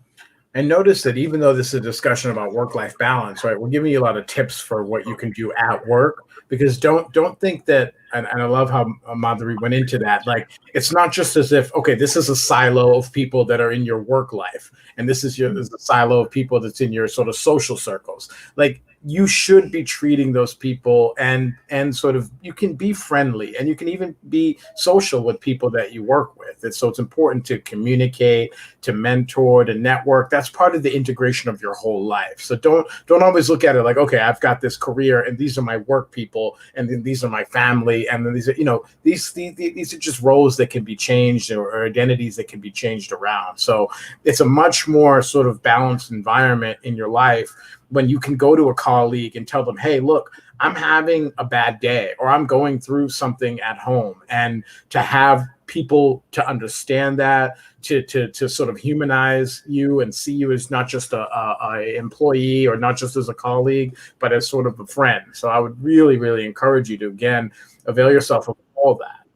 And notice that even though this is a discussion about work-life balance, right, we're giving you a lot of tips for what you can do at work, because don't think that, and I love how Madhury went into that, like, it's not just as if, okay, this is a silo of people that are in your work life, and this is a silo of people that's in your sort of social circles. Like, you should be treating those people and sort of, you can be friendly and you can even be social with people that you work with. And so it's important to communicate, to mentor, to network. That's part of the integration of your whole life. So don't always look at it like, okay, I've got this career and these are my work people and then these are my family and then these are, these are just roles that can be changed or identities that can be changed around. So it's a much more sort of balanced environment in your life when you can go to a colleague and tell them, hey, look, I'm having a bad day or I'm going through something at home, and to have people to understand that, to sort of humanize you and see you as not just a employee or not just as a colleague, but as sort of a friend. So I would really, really encourage you to, again, avail yourself of all that.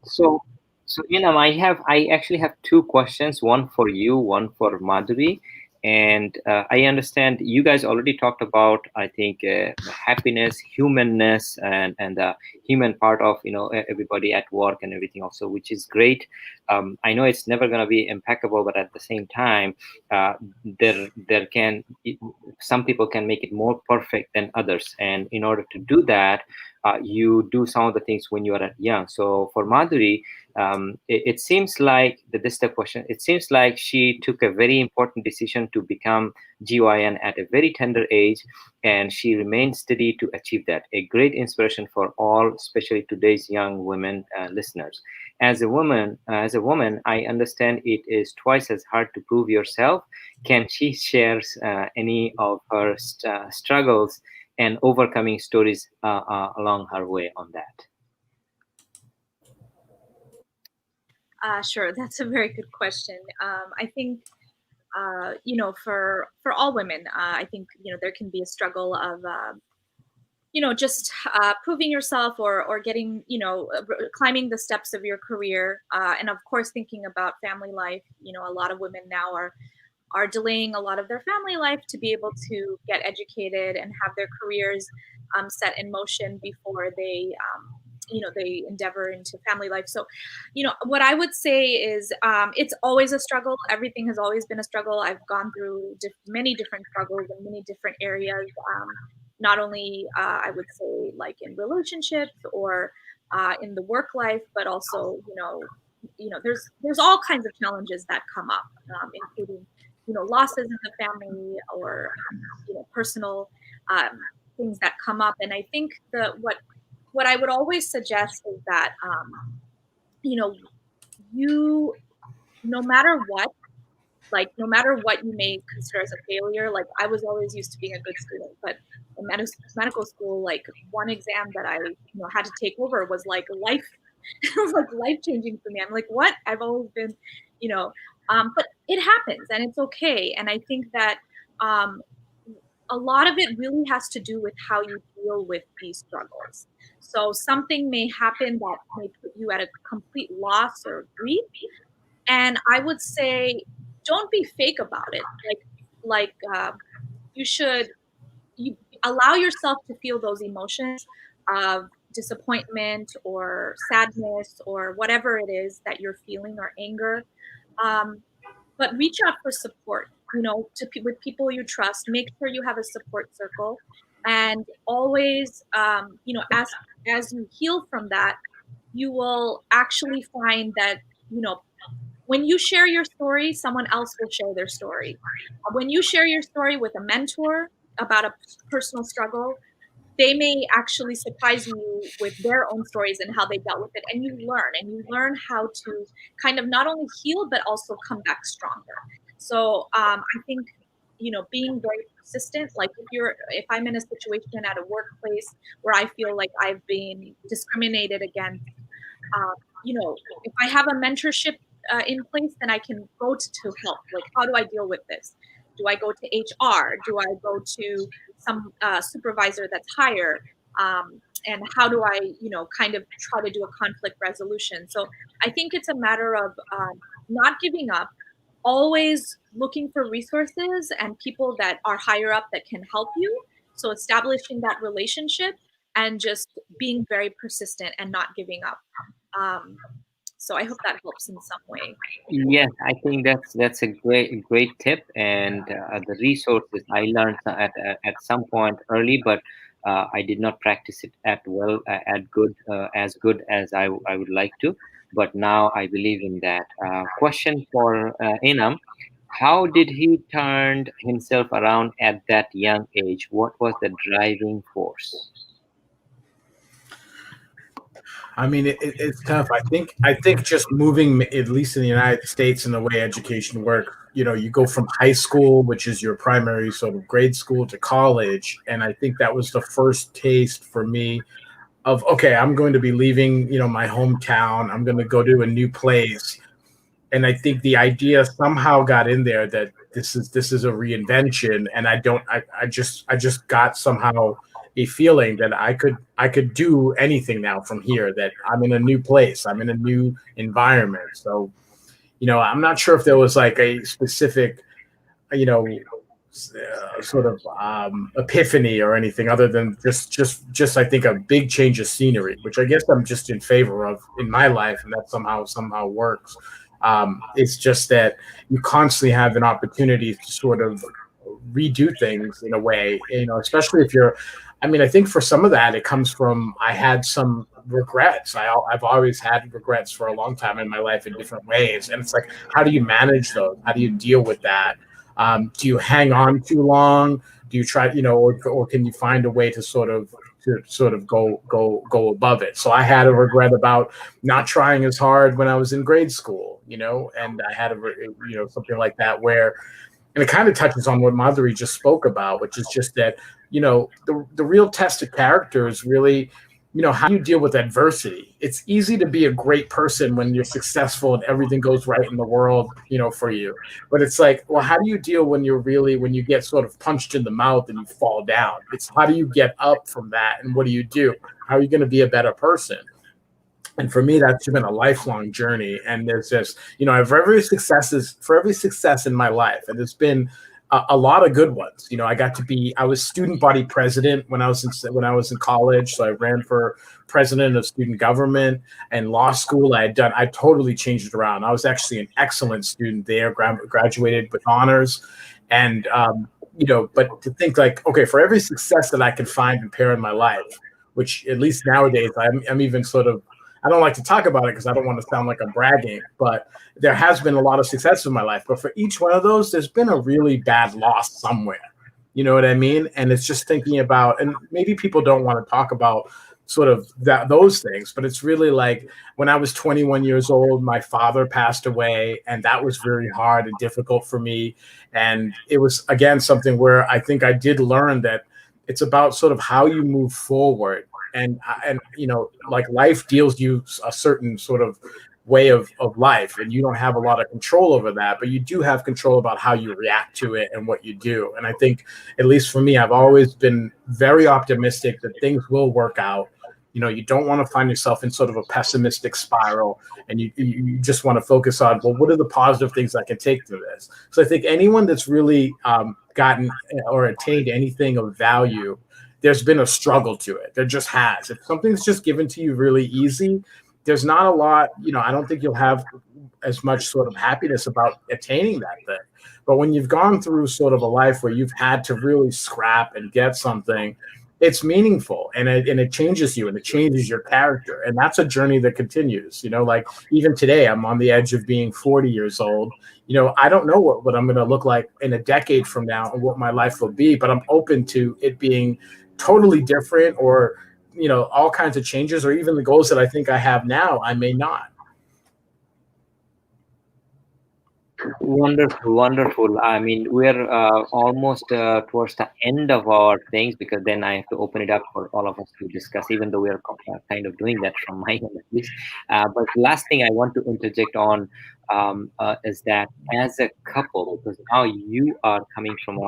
So I actually have two questions, one for you, one for Madhury. And I understand you guys already talked about, I think, happiness, humanness, and the human part of, everybody at work and everything also, which is great. I know it's never going to be impeccable, but at the same time, some people can make it more perfect than others. And in order to do that, you do some of the things when you are young. So for Madhury, it seems like this is the question. It seems like she took a very important decision to become GYN at a very tender age, and she remained steady to achieve that. A great inspiration for all, especially today's young women listeners. As a woman, I understand it is twice as hard to prove yourself. Can she share any of her struggles and overcoming stories along her way on that? Sure, that's a very good question. I think, for all women, I think, there can be a struggle of, just proving yourself or getting, climbing the steps of your career. And of course, thinking about family life. A lot of women now are delaying a lot of their family life to be able to get educated and have their careers set in motion before they they endeavor into family life. So, what I would say is it's always a struggle. Everything has always been a struggle. I've gone through many different struggles in many different areas, not only I would say like in relationships or in the work life, but also, there's all kinds of challenges that come up, including, losses in the family or, personal things that come up. And I think what I would always suggest is that, you, no matter what you may consider as a failure, like I was always used to being a good student, but in medical school, like one exam that I, had to take over was like life, it was like life changing for me. I'm like, what? I've always been, but it happens and it's okay. And I think that, a lot of it really has to do with how you deal with these struggles. So something may happen that may put you at a complete loss or grief. And I would say, don't be fake about it. You allow yourself to feel those emotions of disappointment or sadness or whatever it is that you're feeling, or anger. But reach out for support, with people you trust. Make sure you have a support circle, and always, as you heal from that, you will actually find that, when you share your story, someone else will share their story. When you share your story with a mentor about a personal struggle, they may actually surprise you with their own stories and how they dealt with it. And you learn how to kind of not only heal, but also come back stronger. So I think, being very persistent, like if I'm in a situation at a workplace where I feel like I've been discriminated against, if I have a mentorship in place, then I can go to help. Like, how do I deal with this? Do I go to HR? Do I go to some supervisor that's higher? And how do I, kind of try to do a conflict resolution? So I think it's a matter of not giving up, always looking for resources and people that are higher up that can help you. So establishing that relationship and just being very persistent and not giving up. So I hope that helps in some way. Yes, I think that's a great tip, and the resources I learned at some point early, but I did not practice it as good as I would like to. But now I believe in that. Question for Enam: how did he turn himself around at that young age? What was the driving force? I mean, it's tough. I think just moving, at least in the United States, and the way education works, you go from high school, which is your primary sort of grade school, to college, and I think that was the first taste for me of, okay, I'm going to be leaving, my hometown. I'm going to go to a new place, and I think the idea somehow got in there that this is a reinvention, and I just got somehow a feeling that I could do anything now from here, that I'm in a new place, I'm in a new environment. So, I'm not sure if there was like a specific, sort of epiphany or anything other than just I think a big change of scenery, which I guess I'm just in favor of in my life, and that somehow works. It's just that you constantly have an opportunity to sort of redo things in a way, especially if you're. I mean, I think for some of that, it comes from I had some regrets. I've always had regrets for a long time in my life in different ways, and it's like, how do you manage those? How do you deal with that? Do you hang on too long? Do you try, or can you find a way to sort of go above it? So I had a regret about not trying as hard when I was in grade school, and I had something like that where, and it kind of touches on what Madhury just spoke about, which is just that, the real test of character is really, how you deal with adversity. It's easy to be a great person when you're successful and everything goes right in the world, for you. But it's like, well, how do you deal when you get sort of punched in the mouth and you fall down? It's how do you get up from that, and what do you do? How are you going to be a better person? And for me, that's been a lifelong journey. And there's just, for every success in my life, and there's been a lot of good ones. I was student body president when I was in college. So I ran for president of student government, and law school. I totally changed it around. I was actually an excellent student there, graduated with honors. And, but to think like, okay, for every success that I can find and pair in my life, which at least nowadays I'm even sort of, I don't like to talk about it because I don't want to sound like I'm bragging, but there has been a lot of success in my life. But for each one of those, there's been a really bad loss somewhere. You know what I mean? And it's just thinking about, and maybe people don't want to talk about sort of those things, but it's really like when I was 21 years old, my father passed away, and that was very hard and difficult for me. And it was, again, something where I think I did learn that it's about sort of how you move forward. And like life deals you a certain sort of way of life, and you don't have a lot of control over that, but you do have control about how you react to it and what you do. And I think, at least for me, I've always been very optimistic that things will work out. You don't want to find yourself in sort of a pessimistic spiral, and you just want to focus on, well, what are the positive things I can take through this? So I think anyone that's really gotten or attained anything of value, there's been a struggle to it. There just has. If something's just given to you really easy, there's not a lot, I don't think you'll have as much sort of happiness about attaining that thing. But when you've gone through sort of a life where you've had to really scrap and get something, it's meaningful, and it changes you, and it changes your character. And that's a journey that continues, like even today, I'm on the edge of being 40 years old. I don't know what I'm going to look like in a decade from now and what my life will be, but I'm open to it being totally different, or all kinds of changes, or even the goals that I think I have now, I may not. Wonderful. I mean, we're almost towards the end of our things, because then I have to open it up for all of us to discuss, even though we are kind of doing that from my end at least. But the last thing I want to interject on is that as a couple, because now you are coming from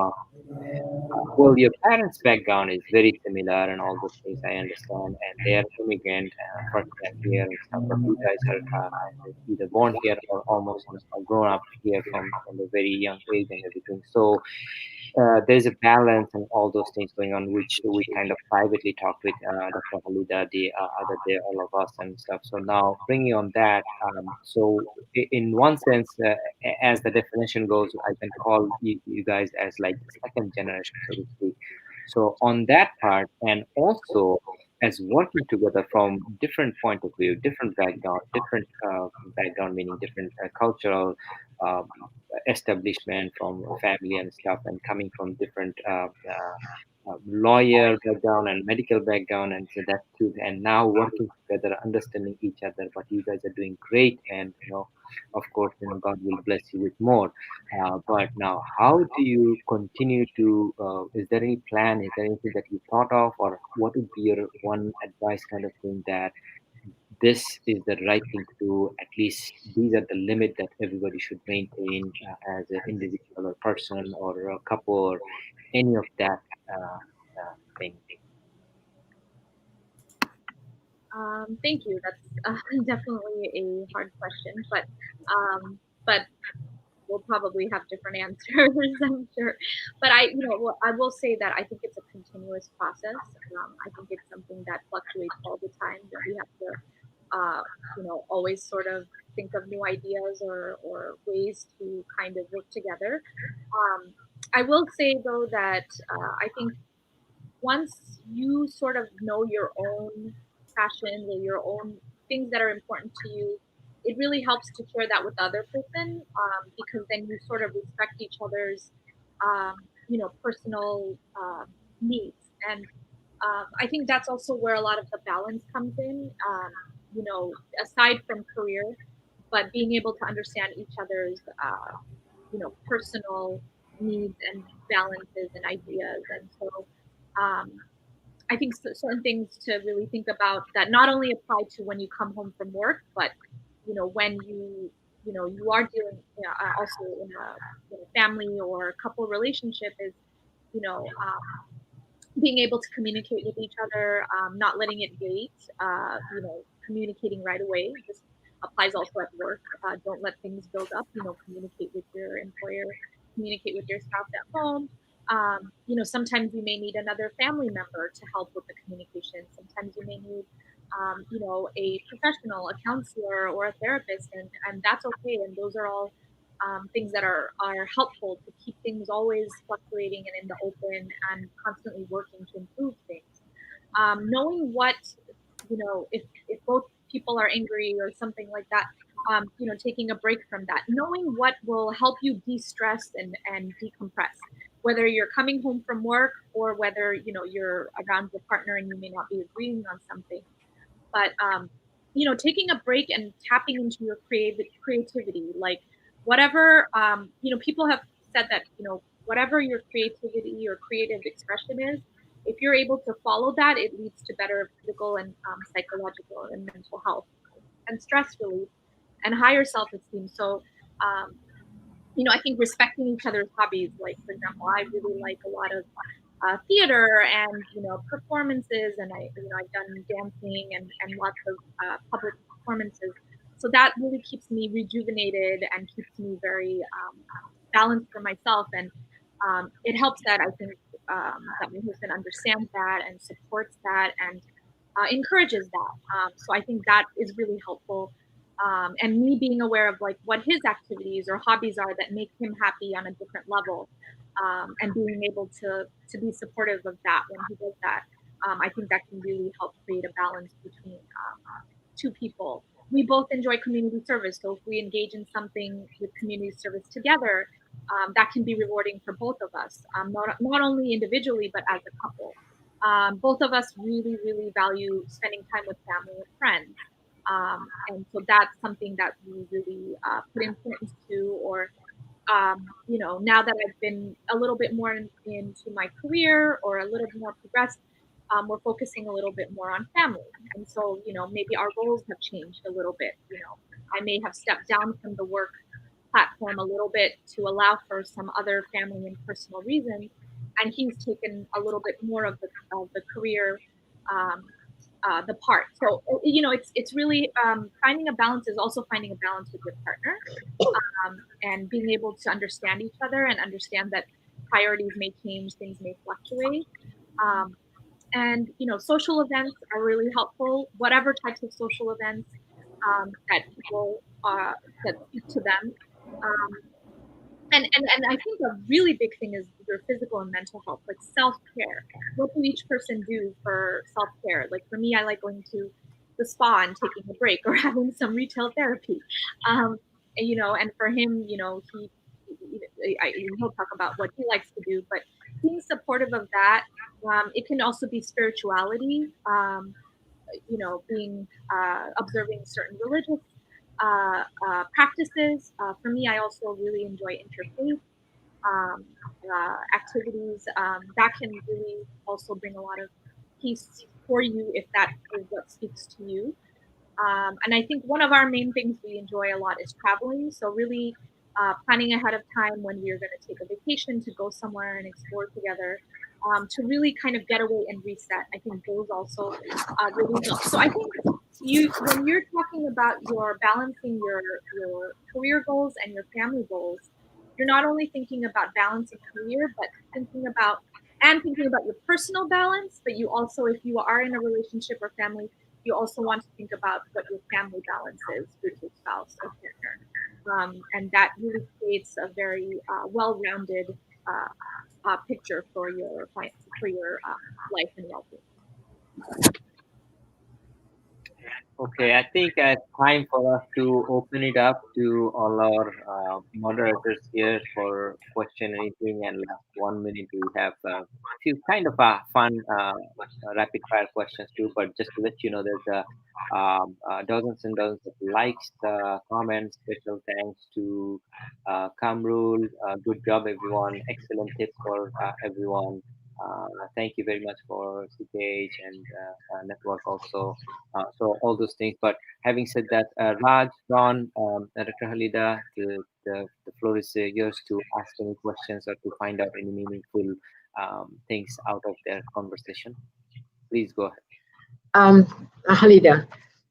well, your parents' background is very similar and all those things, I understand, and they are immigrant, first time here and stuff. But you guys are either born here or almost or grown up here from a very young age and everything. So there's a balance and all those things going on, which we kind of privately talked with Dr. Halida the other day, all of us and stuff. So now bringing on that, in one sense, as the definition goes, I can call you guys as like the second generation, so to speak. So on that part, and also as working together from different point of view, different background meaning different cultural um, establishment from family and stuff, and coming from different lawyer background and medical background, and so that too, and now working together, understanding each other. But you guys are doing great, and of course, God will bless you with more. But now, how do you continue to? Is there any plan? Is there anything that you thought of, or what would be your one advice kind of thing that this is the right thing to do? At least these are the limit that everybody should maintain as an individual or person or a couple or any of that thing. Thank you. That's definitely a hard question, but we'll probably have different answers, I'm sure. But I will say that I think it's a continuous process. I think it's something that fluctuates all the time. That we have to, always sort of think of new ideas or ways to kind of work together. I will say though that I think once you sort of know your own passions or your own things that are important to you, it really helps to share that with the other person, because then you sort of respect each other's, personal needs. And I think that's also where a lot of the balance comes in, aside from career, but being able to understand each other's, personal needs and balances and ideas. And so, I think certain things to really think about that not only apply to when you come home from work, but when you are dealing also in a family or couple relationship is being able to communicate with each other, not letting it wait, communicating right away. This applies also at work. Don't let things build up. Communicate with your employer, communicate with your spouse at home. Sometimes you may need another family member to help with the communication. Sometimes you may need, a professional, a counselor, or a therapist, and that's okay. And those are all things that are helpful to keep things always fluctuating and in the open and constantly working to improve things. Knowing what, if both people are angry or something like that, taking a break from that, knowing what will help you de-stress and decompress, whether you're coming home from work or whether, you're around your partner and you may not be agreeing on something. But, taking a break and tapping into your creativity, like whatever, people have said that, whatever your creativity or creative expression is, if you're able to follow that, it leads to better physical and psychological and mental health and stress relief and higher self-esteem. So, I think respecting each other's hobbies, like for example, I really like a lot of theater and performances, and I've done dancing and lots of public performances. So that really keeps me rejuvenated and keeps me very balanced for myself, and it helps that I think that my husband understands that and supports that and encourages that. So I think that is really helpful. And me being aware of like what his activities or hobbies are that make him happy on a different level, and being able to be supportive of that when he does that, I think that can really help create a balance between two people. We both enjoy community service, so if we engage in something with community service together, that can be rewarding for both of us, not only individually but as a couple. Both of us really, really value spending time with family and friends. And so that's something that we really put importance to, or, now that I've been a little bit more into my career or a little bit more progressed, we're focusing a little bit more on family. And so, maybe our roles have changed a little bit. I may have stepped down from the work platform a little bit to allow for some other family and personal reasons. And he's taken a little bit more of the career, the part. So, it's really finding a balance is also finding a balance with your partner, and being able to understand each other and understand that, priorities may change, things may fluctuate. And social events are really helpful, whatever types of social events that people that speak to them. And I think a really big thing is your physical and mental health, like self-care. What do each person do for self-care? Like for me, I like going to the spa and taking a break, or having some retail therapy. And for him, he'll talk about what he likes to do, but being supportive of that. It can also be spirituality, being observing certain religious practices. For me, I also really enjoy interfaith activities. That can really also bring a lot of peace for you if that is what speaks to you. And I think one of our main things we enjoy a lot is traveling. So really planning ahead of time when we're going to take a vacation to go somewhere and explore together, to really kind of get away and reset. I think those also really help. So I think when you're talking about your balancing your career goals and your family goals, you're not only thinking about balancing career, but thinking about your personal balance, but you also, if you are in a relationship or family, you also want to think about what your family balance is with your spouse or partner. And that really creates a very well-rounded picture for your life and well-being. Okay, I think it's time for us to open it up to all our moderators here for question anything, and last 1 minute we have a few kind of fun rapid fire questions too. But just to let you know, there's dozens and dozens of likes, comments. Special thanks to Kamrul. Good job, everyone. Excellent tips for everyone. Thank you very much for CKH and network also. So all those things. But having said that, Raj, Ron, Dr. Halida, the floor is yours to ask any questions or to find out any meaningful things out of their conversation. Please go ahead. Halida,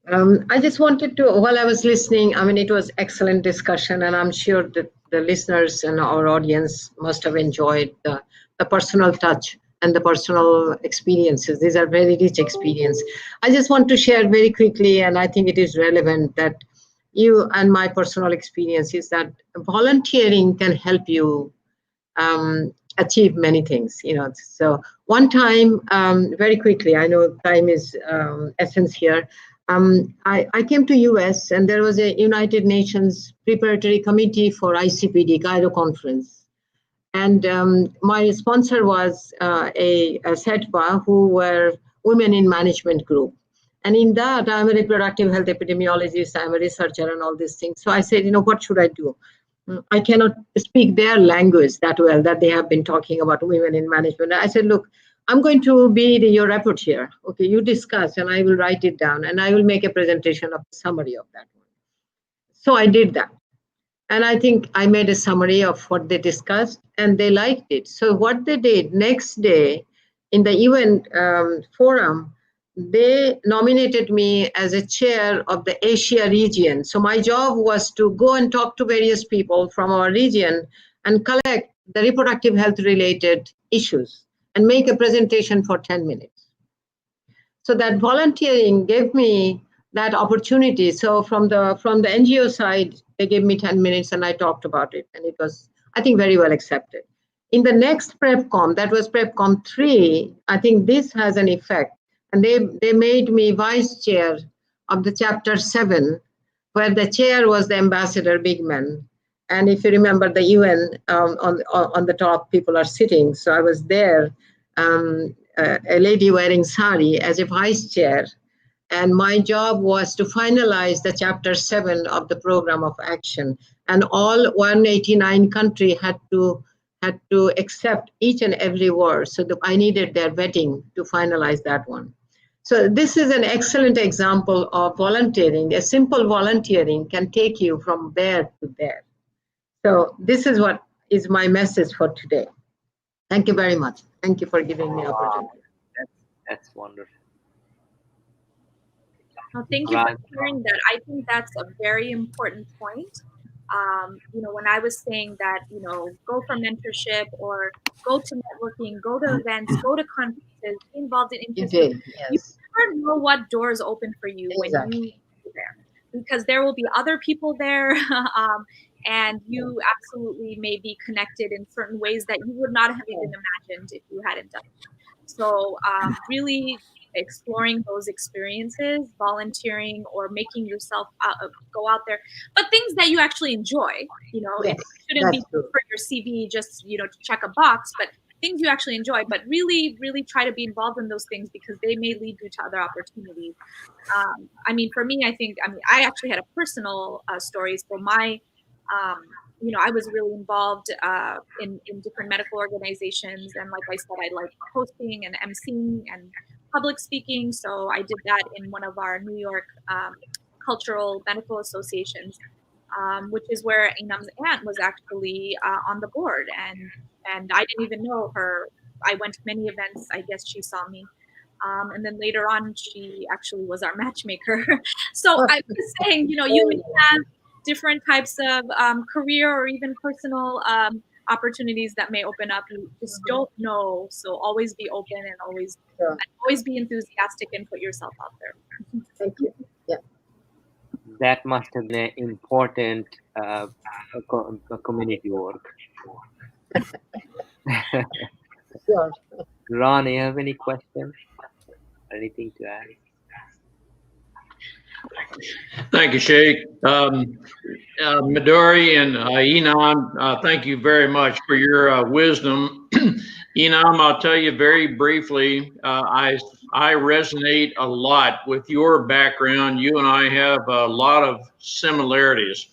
I just wanted to, while I was listening, it was excellent discussion, and I'm sure that the listeners and our audience must have enjoyed the personal touch and the personal experiences. These are very rich experiences. I just want to share very quickly, and I think it is relevant, that you and my personal experience is that volunteering can help you achieve many things. So one time, very quickly, I know time is essence here. I came to US, and there was a United Nations preparatory committee for ICPD Cairo conference. And my sponsor was a SETPA, who were Women in Management Group. And in that, I'm a reproductive health epidemiologist, I'm a researcher and all these things. So I said, what should I do? I cannot speak their language that well, that they have been talking about women in management. I said, look, I'm going to be your rapporteur. Okay, you discuss, and I will write it down, and I will make a presentation of the summary of that one. So I did that. And I think I made a summary of what they discussed, and they liked it. So what they did next day in the event forum, they nominated me as a chair of the Asia region. So my job was to go and talk to various people from our region and collect the reproductive health related issues and make a presentation for 10 minutes. So that volunteering gave me that opportunity. So from the NGO side, they gave me 10 minutes and I talked about it. And it was, I think, very well accepted. In the next PrepCom, that was PrepCom 3, I think this has an effect. And they made me vice chair of the chapter 7, where the chair was the ambassador Bigman. And if you remember, the UN on the top, people are sitting. So I was there, a lady wearing sari as a vice chair. And my job was to finalize the chapter 7 of the program of action. And all 189 countries had to accept each and every word. So I needed their vetting to finalize that one. So this is an excellent example of volunteering. A simple volunteering can take you from there to there. So this is what is my message for today. Thank you very much. Thank you for giving me opportunity. That's wonderful. Well, thank you for sharing that. I think that's a very important point. When I was saying that, go for mentorship or go to networking, go to events, go to conferences, be involved in You interesting, did, you yes. never know what doors open for you when you go there, because there will be other people there, and you absolutely may be connected in certain ways that you would not have even imagined if you hadn't done it. So really exploring those experiences, volunteering or making yourself go out there, but things that you actually enjoy. It shouldn't be true. for your CV just to check a box, but things you actually enjoy. But really, really try to be involved in those things because they may lead you to other opportunities. For me, I actually had a personal story. So I was really involved in different medical organizations. And like I said, I like hosting and emceeing and public speaking. So I did that in one of our New York cultural medical associations, which is where Enam's aunt was actually on the board. And I didn't even know her. I went to many events. I guess she saw me. And then later on, she actually was our matchmaker. So I was saying, you may have different types of career or even personal opportunities that may open up. You just don't know. So always be open and always be enthusiastic and put yourself out there. Thank you. Yeah. That must have been an important community work. Sure. Ron, you have any questions? Anything to add? Thank you, Sheikh. Madhury and Enam, thank you very much for your wisdom. Enam, I'll tell you very briefly, I resonate a lot with your background. You and I have a lot of similarities.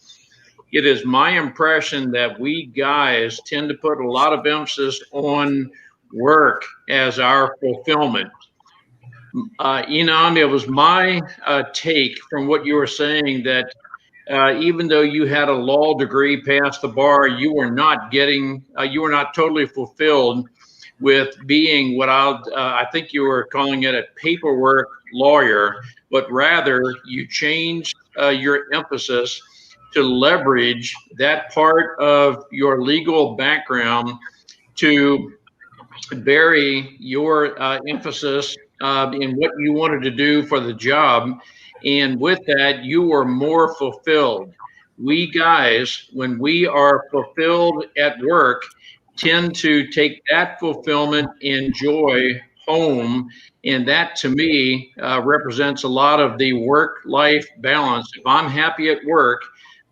It is my impression that we guys tend to put a lot of emphasis on work as our fulfillment. Enam, it was my take from what you were saying that even though you had a law degree past the bar, you were not totally fulfilled with being what I think you were calling it a paperwork lawyer, but rather you changed your emphasis to leverage that part of your legal background to vary your emphasis in what you wanted to do for the job. And with that, you were more fulfilled. We guys, when we are fulfilled at work, tend to take that fulfillment and joy home. And that to me represents a lot of the work-life balance. If I'm happy at work,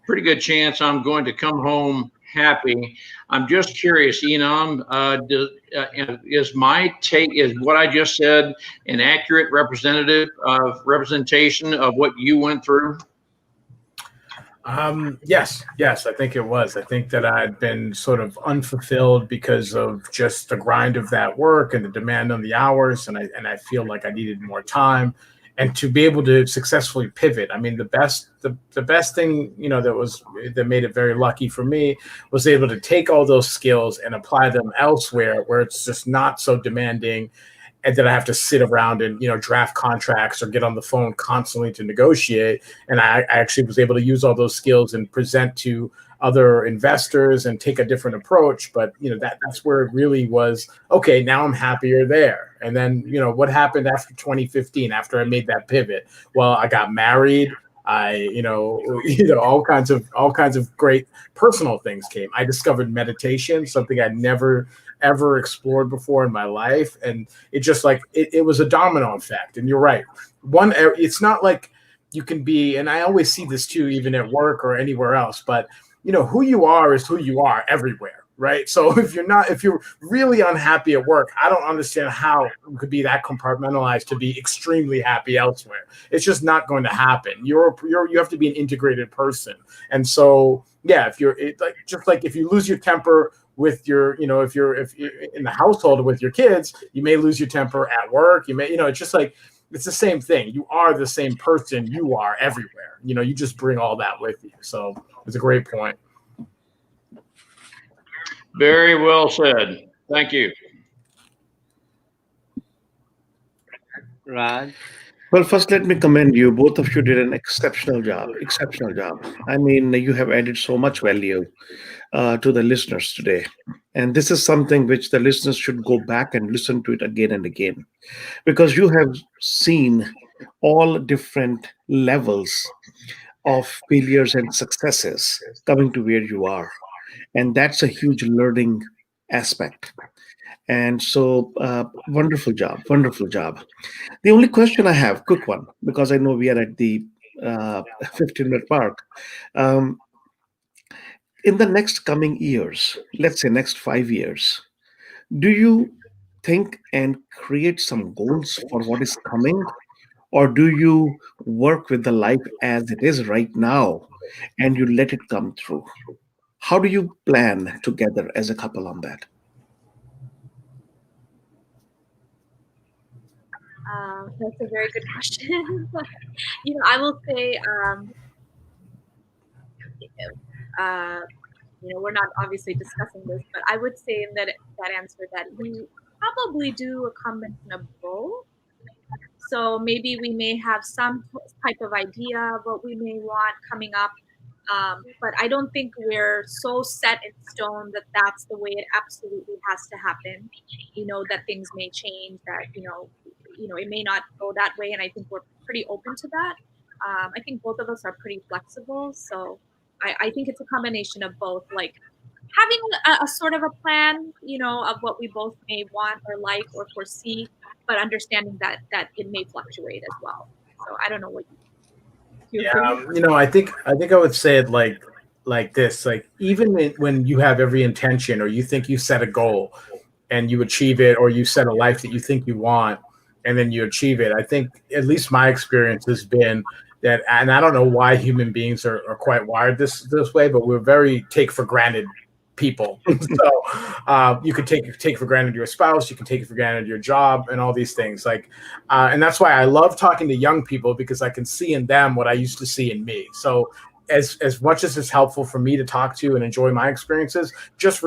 pretty good chance I'm going to come home happy. I'm just curious, Enam, is my take, is what I just said an accurate representation of what you went through? Yes, I think it was. I think that I'd been sort of unfulfilled because of just the grind of that work and the demand on the hours, and I feel like I needed more time. And to be able to successfully pivot, I mean, the best thing, that made it very lucky for me was able to take all those skills and apply them elsewhere where it's just not so demanding, and that I have to sit around and draft contracts or get on the phone constantly to negotiate. And I actually was able to use all those skills and present to other investors and take a different approach. But that's where it really was. Okay, now I'm happier there. And then what happened after 2015 after I made that pivot? Well, I got married. All kinds of great personal things came. I discovered meditation, something I'd never ever explored before in my life, and it just it was a domino effect. And you're right, it's not like you can be, and I always see this too, even at work or anywhere else, but who you are is who you are everywhere, right? So if you're really unhappy at work, I don't understand how it could be that compartmentalized to be extremely happy elsewhere. It's just not going to happen. You have to be an integrated person. And so yeah, if you lose your temper with your, if you're in the household with your kids, you may lose your temper at work. You may, it's just it's the same thing. You are the same person you are everywhere. You just bring all that with you. So it's a great point. Very well said. Thank you. Raj? Well, first, let me commend you. Both of you did an exceptional job. Exceptional job. I mean, you have added so much value to the listeners today. And this is something which the listeners should go back and listen to it again and again, because you have seen all different levels of failures and successes coming to where you are. And that's a huge learning aspect. And so, wonderful job, wonderful job. The only question I have, quick one, because I know we are at the 15-minute mark. Um, in the next coming years, let's say next 5 years, do you think and create some goals for what is coming? Or do you work with the life as it is right now and you let it come through? How do you plan together as a couple on that? That's a very good question. I will say, we're not obviously discussing this, but I would say in that answer that we probably do a combination of both. So maybe we may have some type of idea of what we may want coming up, but I don't think we're so set in stone that that's the way it absolutely has to happen. That things may change, that it may not go that way, and I think we're pretty open to that. I think both of us are pretty flexible, so I think it's a combination of both, like having a sort of a plan, of what we both may want or like or foresee, but understanding that it may fluctuate as well. So I don't know what you agree? I think I would say it like this. Like even when you have every intention, or you think you set a goal and you achieve it, or you set a life that you think you want and then you achieve it. I think at least my experience has been that, and I don't know why human beings are quite wired this way, but we're very take for granted people. So you could take for granted your spouse, you can take for granted your job, and all these things. And that's why I love talking to young people, because I can see in them what I used to see in me. So as much as it's helpful for me to talk to and enjoy my experiences, just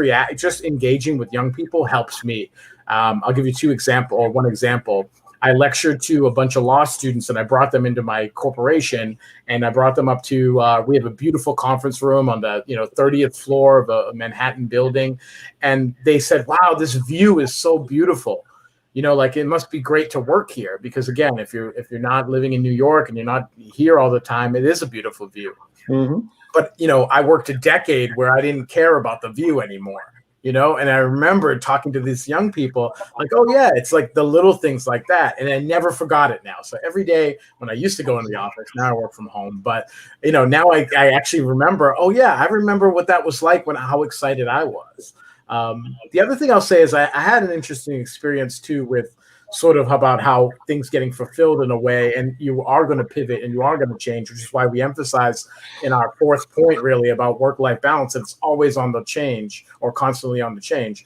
engaging with young people helps me. I'll give you one example. I lectured to a bunch of law students, and I brought them into my corporation, and I brought them up to, we have a beautiful conference room on the 30th floor of a Manhattan building. And they said, wow, this view is so beautiful. It must be great to work here, because again, if you're not living in New York and you're not here all the time, it is a beautiful view. Mm-hmm. But, I worked a decade where I didn't care about the view anymore. And I remember talking to these young people like, oh yeah, it's like the little things like that. And I never forgot it now. So every day when I used to go into the office, now I work from home, but now I actually remember, oh yeah, I remember what that was like, how excited I was. The other thing I'll say is I had an interesting experience too with sort of about how things getting fulfilled in a way, and you are going to pivot and you are going to change, which is why we emphasize in our fourth point really about work-life balance, that it's always on the change or constantly on the change.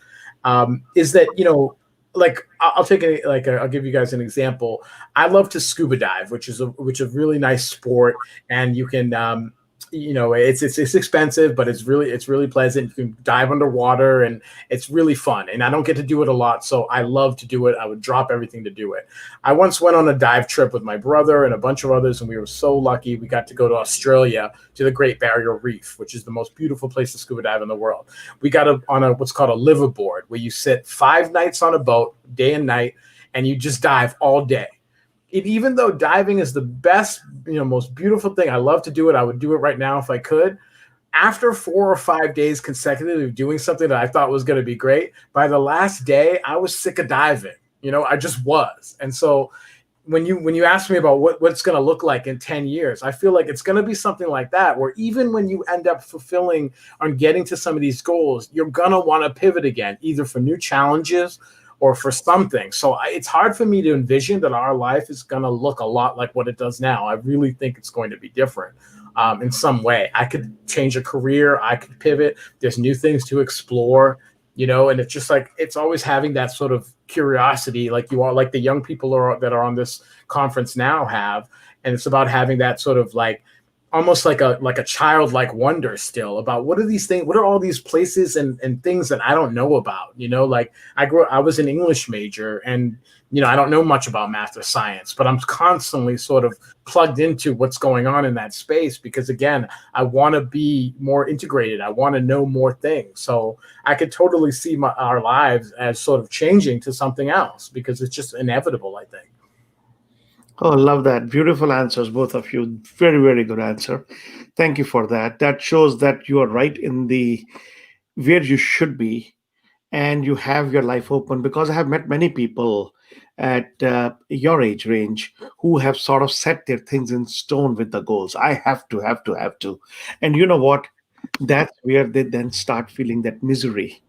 Is that, I'll give you guys an example. I love to scuba dive, which is a really nice sport, and you can, it's expensive, but it's really pleasant. You can dive underwater, and it's really fun. And I don't get to do it a lot, so I love to do it. I would drop everything to do it. I once went on a dive trip with my brother and a bunch of others, and we were so lucky. We got to go to Australia, to the Great Barrier Reef, which is the most beautiful place to scuba dive in the world. We got on what's called a liveaboard, where you sit 5 nights on a boat, day and night, and you just dive all day. Even though diving is the best, most beautiful thing, I love to do it. I would do it right now if I could. After 4 or 5 days consecutively of doing something that I thought was going to be great, by the last day, I was sick of diving. I just was. And so when you ask me about what's going to look like in 10 years, I feel like it's going to be something like that, where even when you end up fulfilling or getting to some of these goals, you're going to want to pivot again, either for new challenges or for something. So it's hard for me to envision that our life is going to look a lot like what it does now. I really think it's going to be different in some way. I could change a career. I could pivot. There's new things to explore, and it's just like, it's always having that sort of curiosity, like the young people that are on this conference now have. And it's about having that sort of like almost like a childlike wonder still about what are these things, what are all these places and things that I don't know about, like I was an English major, and I don't know much about math or science, but I'm constantly sort of plugged into what's going on in that space, because again, I want to be more integrated. I want to know more things. So I could totally see our lives as sort of changing to something else, because it's just inevitable, I think. Oh, love that. Beautiful answers, both of you. Very, very good answer. Thank you for that. That shows that you are right in the where you should be, and you have your life open, because I have met many people at your age range who have sort of set their things in stone with the goals. I have to. And you know what? That's where they then start feeling that misery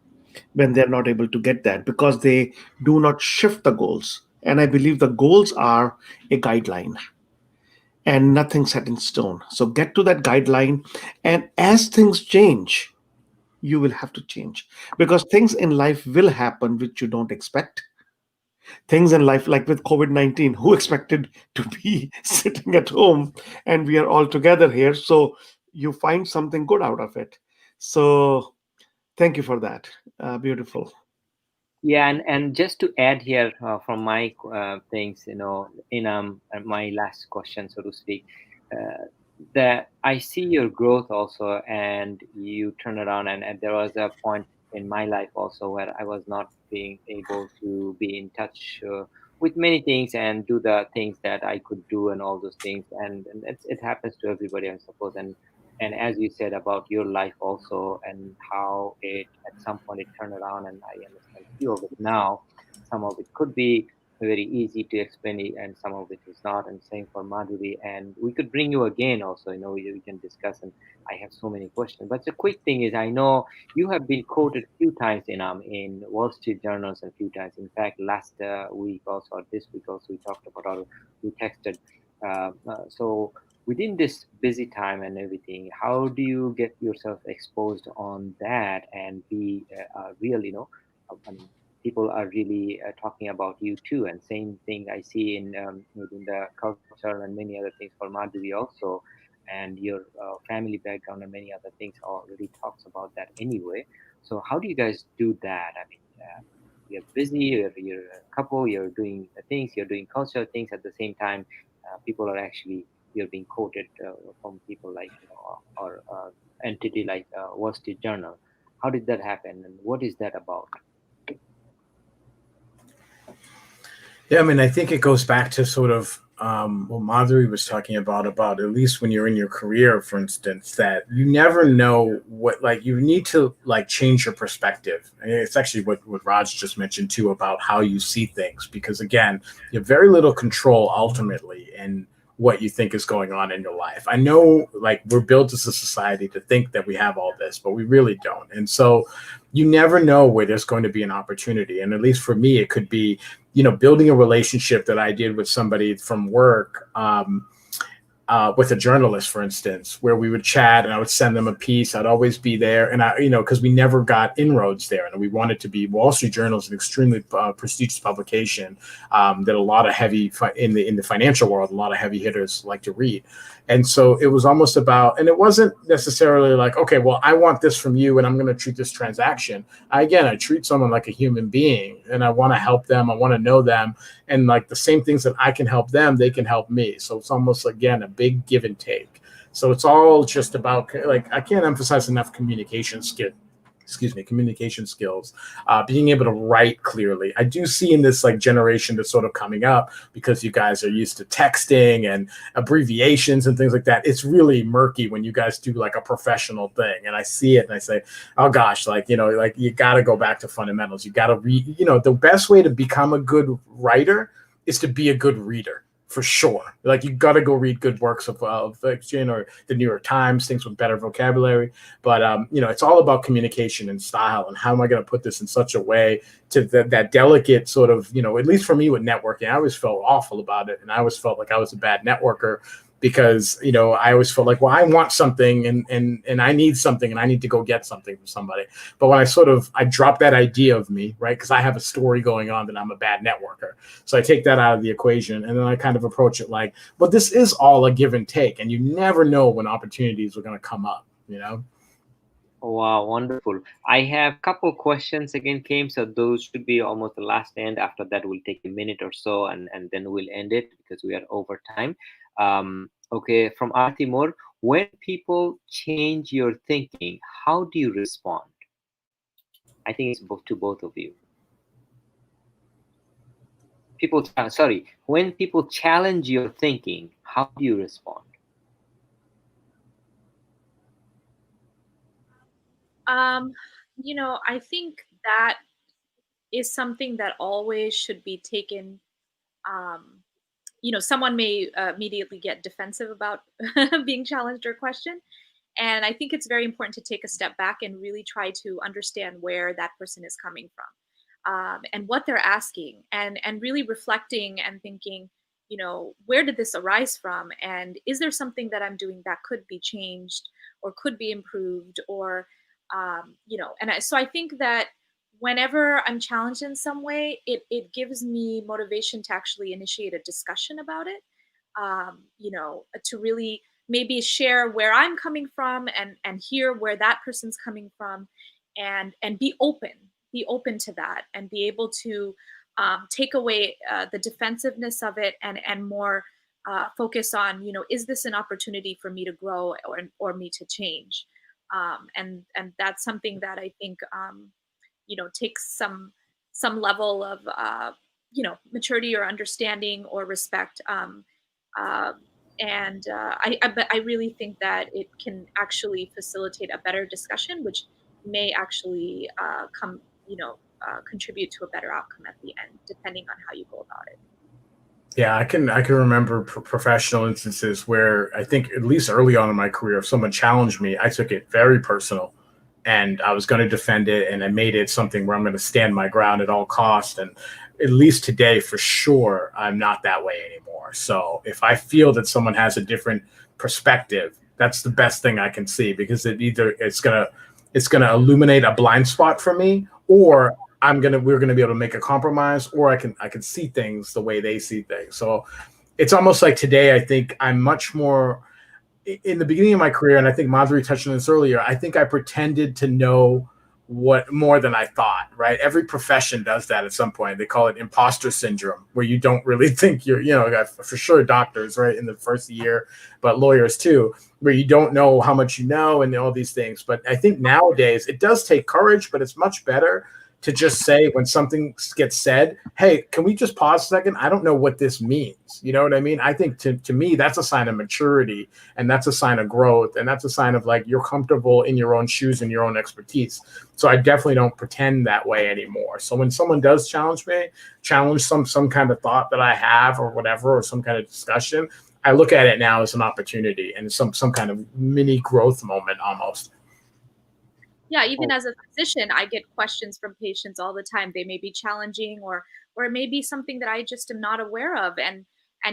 when they're not able to get that, because they do not shift the goals. And I believe the goals are a guideline and nothing set in stone. So get to that guideline. And as things change, you will have to change, because things in life will happen which you don't expect. Things in life, like with COVID-19, who expected to be sitting at home, and we are all together here? So you find something good out of it. So thank you for that. Beautiful. Yeah, and just to add here from my things, in my last question, so to speak, that I see your growth also, and you turn around, and there was a point in my life also where I was not being able to be in touch with many things and do the things that I could do and all those things, and it happens to everybody, I suppose, and as you said about your life also, and how it at some point it turned around, and I understand few of it now. Some of it could be very easy to explain it, and some of it is not, and same for Madhury. And we could bring you again also, we can discuss, and I have so many questions. But the quick thing is, I know you have been quoted a few times in Wall Street journals, and a few times, in fact, last week also, or this week also, we talked about, or we texted. So within this busy time and everything, how do you get yourself exposed on that and be real, I mean, people are really talking about you too, and same thing I see within the culture and many other things for Madhury also, and your family background and many other things already talks about that anyway. So how do you guys do that? I mean, you're busy, you're a couple, you're doing things, you're doing cultural things at the same time. People are actually, you're being quoted from people like, or entity like Wall Street Journal. How did that happen, and what is that about? Yeah, I mean, I think it goes back to sort of what Madhury was talking about at least when you're in your career, for instance, that you never know what, like, you need to like change your perspective. And it's actually what Raj just mentioned too, about how you see things, because again, you have very little control ultimately in what you think is going on in your life. I know, like, we're built as a society to think that we have all this, but we really don't. And so you never know where there's going to be an opportunity. And at least for me, it could be, building a relationship that I did with somebody from work, with a journalist, for instance, where we would chat and I would send them a piece. I'd always be there. And because we never got inroads there, and we wanted to be, Wall Street Journal is an extremely prestigious publication that a lot of in the financial world, a lot of heavy hitters like to read. And so it was almost about, and it wasn't necessarily like, okay, well, I want this from you and I'm going to treat this transaction. I treat someone like a human being, and I want to help them. I want to know them. And like the same things that I can help them, they can help me. So it's almost, again, a big give and take. So it's all just about, like, I can't emphasize enough communication skills, being able to write clearly. I do see in this like generation that's sort of coming up, because you guys are used to texting and abbreviations and things like that. It's really murky when you guys do like a professional thing. And I see it and I say, oh gosh, like you got to go back to fundamentals. You got to read, the best way to become a good writer is to be a good reader. For sure. Like, you got to go read good works of fiction or the New York Times, things with better vocabulary. But, it's all about communication and style, and how am I going to put this in such a way to that delicate sort of, at least for me with networking, I always felt awful about it. And I always felt like I was a bad networker. because, you know, I always felt like, well, I want something and I need something and I need to go get something from somebody. But when I drop that idea of me, right? Because I have a story going on that I'm a bad networker. So I take that out of the equation, and then I kind of approach it like, well, this is all a give and take, and you never know when opportunities are going to come up, you know? Wow, wonderful. I have a couple questions again came, so those should be almost the last end. After that, we'll take a minute or so, and then we'll end it because we are over time. Okay, from Artimur, when people change your thinking, how do you respond? I think it's to both of you. When people challenge your thinking, how do you respond? You know, I think that is something that always should be taken. You know, someone may immediately get defensive about being challenged or questioned. And I think it's very important to take a step back and really try to understand where that person is coming from, and what they're asking, and really reflecting and thinking, you know, where did this arise from? And is there something that I'm doing that could be changed or could be improved? Or, you know, so I think that whenever I'm challenged in some way, it gives me motivation to actually initiate a discussion about it, you know, to really maybe share where I'm coming from and hear where that person's coming from, and be open to that, and be able to take away the defensiveness of it, and more focus on, you know, is this an opportunity for me to grow, or me to change? And that's something that I think, you know, takes some level of you know, maturity or understanding or respect. Uh, but I really think that it can actually facilitate a better discussion, which may actually contribute to a better outcome at the end, depending on how you go about it. Yeah, I can remember professional instances where I think at least early on in my career, if someone challenged me, I took it very personal, and I was going to defend it, and I made it something where I'm going to stand my ground at all costs. And at least today, for sure, I'm not that way anymore. So if I feel that someone has a different perspective, that's the best thing I can see, because it's gonna illuminate a blind spot for me, or we're gonna be able to make a compromise, or I can see things the way they see things. So it's almost like today, I think I'm much more in the beginning of my career, and I think Madhury touched on this earlier. I think I pretended to know what more than I thought, right? Every profession does that at some point. They call it imposter syndrome, where you don't really think you're, you know, for sure doctors, right, in the first year, but lawyers too, where you don't know how much you know and all these things. But I think nowadays it does take courage, but it's much better to just say, when something gets said, hey, can we just pause a second? I don't know what this means. You know what I mean? I think to me, that's a sign of maturity, and that's a sign of growth, and that's a sign of like you're comfortable in your own shoes and your own expertise. So I definitely don't pretend that way anymore. So when someone does challenge some kind of thought that I have or whatever, or some kind of discussion, I look at it now as an opportunity and some kind of mini growth moment almost. Yeah, even as a physician, I get questions from patients all the time. They may be challenging, or it may be something that I just am not aware of. And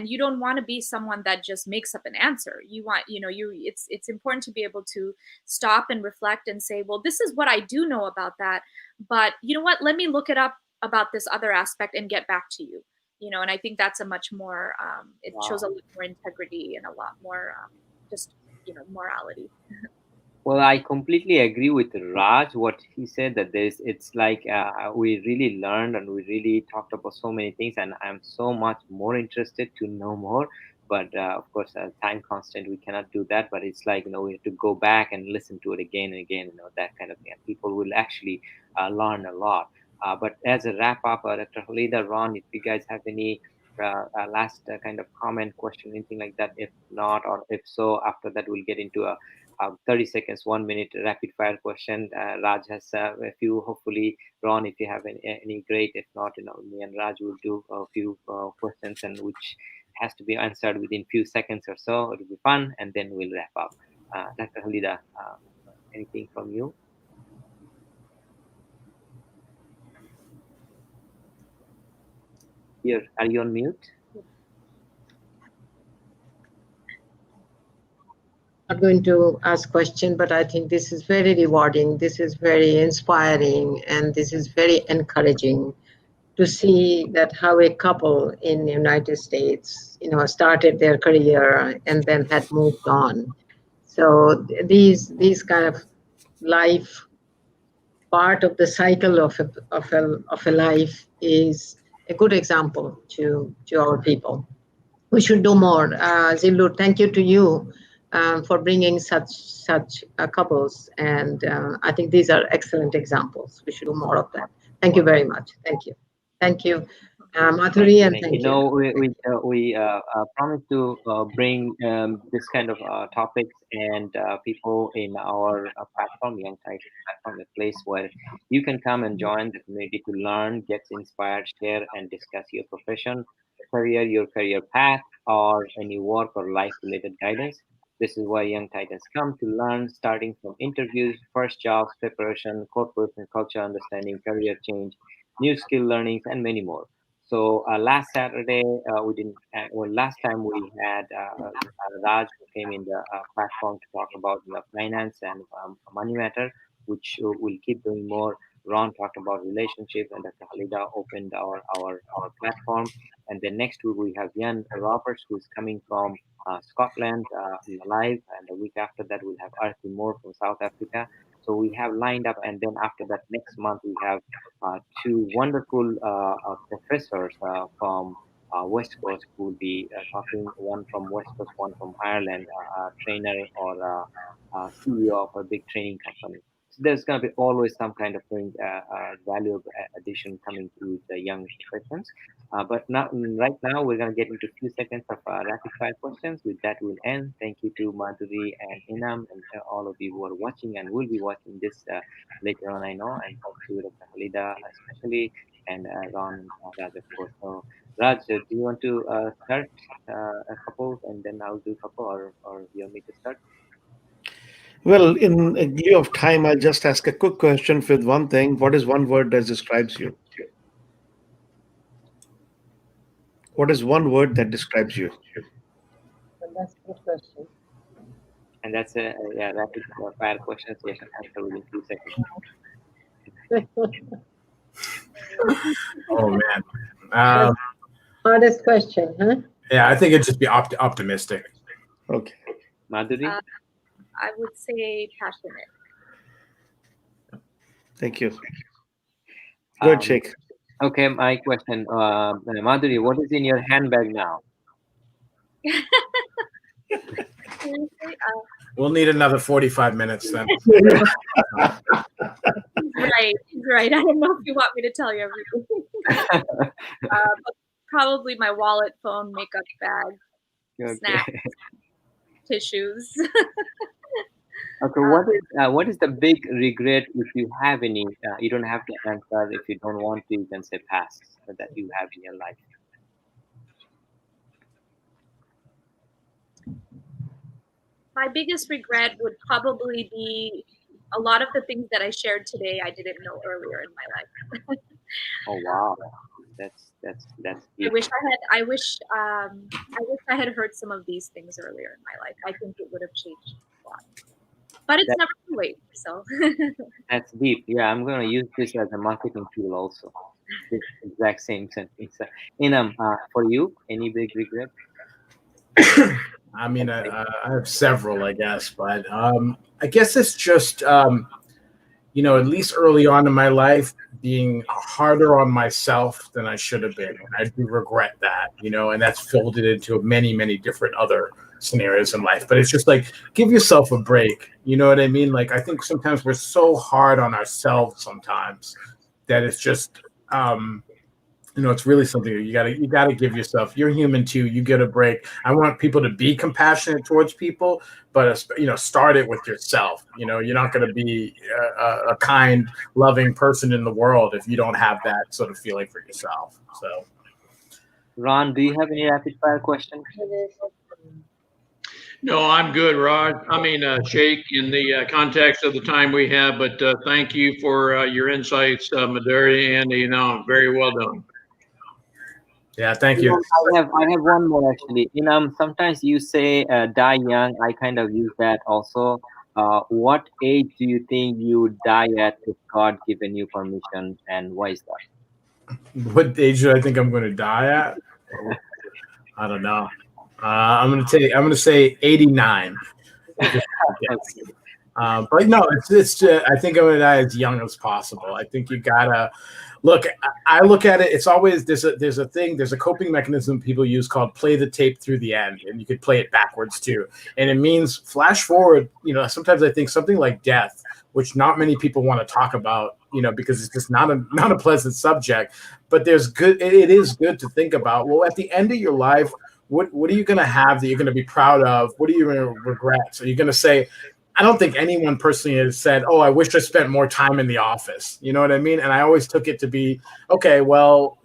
you don't want to be someone that just makes up an answer. You want, you know, it's important to be able to stop and reflect and say, well, this is what I do know about that, but you know what, let me look it up about this other aspect and get back to you. You know, and I think that's a much more it shows a lot more integrity and a lot more just, you know, morality. Well, I completely agree with Raj, what he said, that it's like we really learned and we really talked about so many things, and I'm so much more interested to know more. But of course, time constant, we cannot do that. But it's like, you know, we have to go back and listen to it again and again, you know, that kind of thing. And people will actually learn a lot. But as a wrap up, Dr. Halida, Ron, if you guys have any last kind of comment, question, anything like that, if not, or if so, after that, we'll get into a 30 seconds, 1 minute rapid fire question. Raj has a few, hopefully. Ron, if you have any great. If not, you know, me and Raj will do a few questions, and which has to be answered within few seconds or so. It'll be fun, and then we'll wrap up. Dr. Halida, anything from you? Here, are you on mute? not going to ask question, but I think this is very rewarding. This is very inspiring, and this is very encouraging to see that how a couple in the United States, started their career and then had moved on. So these kind of life part of the cycle of a life is a good example to our people. We should do more. Zillu, thank you to you for bringing such couples, and I think these are excellent examples. We should do more of that. Thank you very much. Thank you, Madhury, and thank you. We promised to bring this kind of topics and people in our platform, Young Titans platform, a place where you can come and join the community to learn, get inspired, share, and discuss your profession, career, your career path, or any work or life-related guidance. This is why Young Titans come to learn, starting from interviews, first jobs, preparation, corporate and culture understanding, career change, new skill learnings, and many more. So last Saturday, we didn't. Last time we had Raj who came in the platform to talk about finance and money matter, which we'll keep doing more. Ron talked about relationships, and Dr. Halida opened our platform. And then next week we have Jan Roberts, who is coming from Scotland live, and the week after that we'll have Arthur Moore from South Africa. So we have lined up, and then after that, next month we have two wonderful professors from West Coast who will be talking. One from West Coast, one from Ireland, a trainer or a CEO of a big training company. So there's going to be always some kind of thing, value addition coming to the young professions. But not right now, we're going to get into a few seconds of rapid fire questions. With that, we'll end. Thank you to Madhury and Enam and all of you who are watching and will be watching this later on, I know, and talk to Dr. Halida especially, and Ron and Raj, of course. So, Raj, do you want to start a couple, and then I'll do a couple, or you want me to start? Well, in lieu of time, I'll just ask a quick question with one thing. What is one word that describes you? What is one word that describes you? That's a good question. And that's a rapid fire question, so you can answer within 2 seconds. Oh man. Hardest question, huh? Yeah, I think it'd just be optimistic. Okay. Madhury? I would say passionate. Thank you. Good, Sheikh. Okay, my question, Madhury, what is in your handbag now? We'll need another 45 minutes then. Right. I don't know if you want me to tell you everything. But probably my wallet, phone, makeup bag, snacks, tissues. Okay, what is the big regret, if you have any? You don't have to answer. If you don't want to, you can say pass, that you have in your life. My biggest regret would probably be a lot of the things that I shared today I didn't know earlier in my life. Oh wow, that's deep. I wish I had heard some of these things earlier in my life. I think it would have changed a lot. But it's never too late. So that's deep. Yeah, I'm gonna use this as a marketing tool also. This exact same sentence. Enam, for you, any big regret? I mean, I have several, I guess, but I guess it's just, at least early on in my life, being harder on myself than I should have been. And I do regret that, and that's filled it into many, many different other scenarios in life. But it's just like, give yourself a break. You know what I mean? Like, I think sometimes we're so hard on ourselves sometimes that it's just, it's really something you gotta give yourself. You're human too. You get a break. I want people to be compassionate towards people, but start it with yourself. You're not going to be a kind, loving person in the world if you don't have that sort of feeling for yourself. So, Ron, do you have any rapid fire questions? No, I'm good, Raj. I mean, Sheikh, in the context of the time we have, but thank you for your insights, Madhury and Enam. Very well done. Yeah, thank you. I have one more actually. Sometimes you say die young. I kind of use that also. What age do you think you would die at if God given you permission, and why is that? What age do I think I'm going to die at? I don't know. I'm going to say 89. But no, it's I think I'm going to die as young as possible. I think you gotta look. I look at it. It's always there's a coping mechanism people use called play the tape through the end, and you could play it backwards too. And it means flash forward. Sometimes I think something like death, which not many people want to talk about, because it's just not a pleasant subject. But it is good to think about. Well, at the end of your life, what are you going to have that you're going to be proud of? What are you going to regret? So you're going to say, I don't think anyone personally has said, oh, I wish I spent more time in the office. You know what I mean? And I always took it to be, okay, well,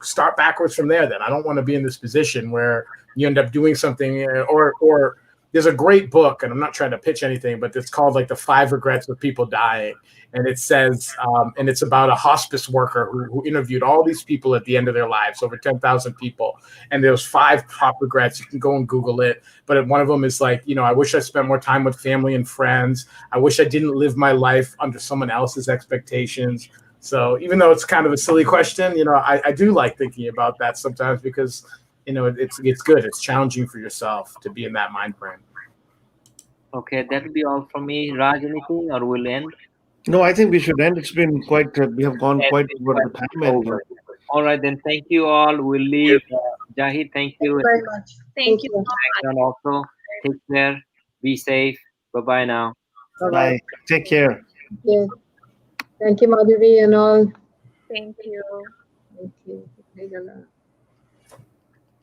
start backwards from there then. I don't want to be in this position where you end up doing something or there's a great book, and I'm not trying to pitch anything, but it's called like The 5 Regrets of People Dying. And it says, and it's about a hospice worker who interviewed all these people at the end of their lives, over 10,000 people. And there's 5 top regrets. You can go and Google it. But one of them is like, I wish I spent more time with family and friends. I wish I didn't live my life under someone else's expectations. So even though it's kind of a silly question, I do like thinking about that sometimes because, it's good. It's challenging for yourself to be in that mind frame. Okay, that'll be all from me. Raj, anything, or we'll end? No, I think we should end. It's been quite, we have gone quite over the time. And, all right, then thank you all. We'll leave. Jahid, thank you. Very much. Thank you so much. And also, take care. Be safe. Bye-bye now. Bye. Take care. Yeah. Thank you, Madhury and all. Thank you. Thank you.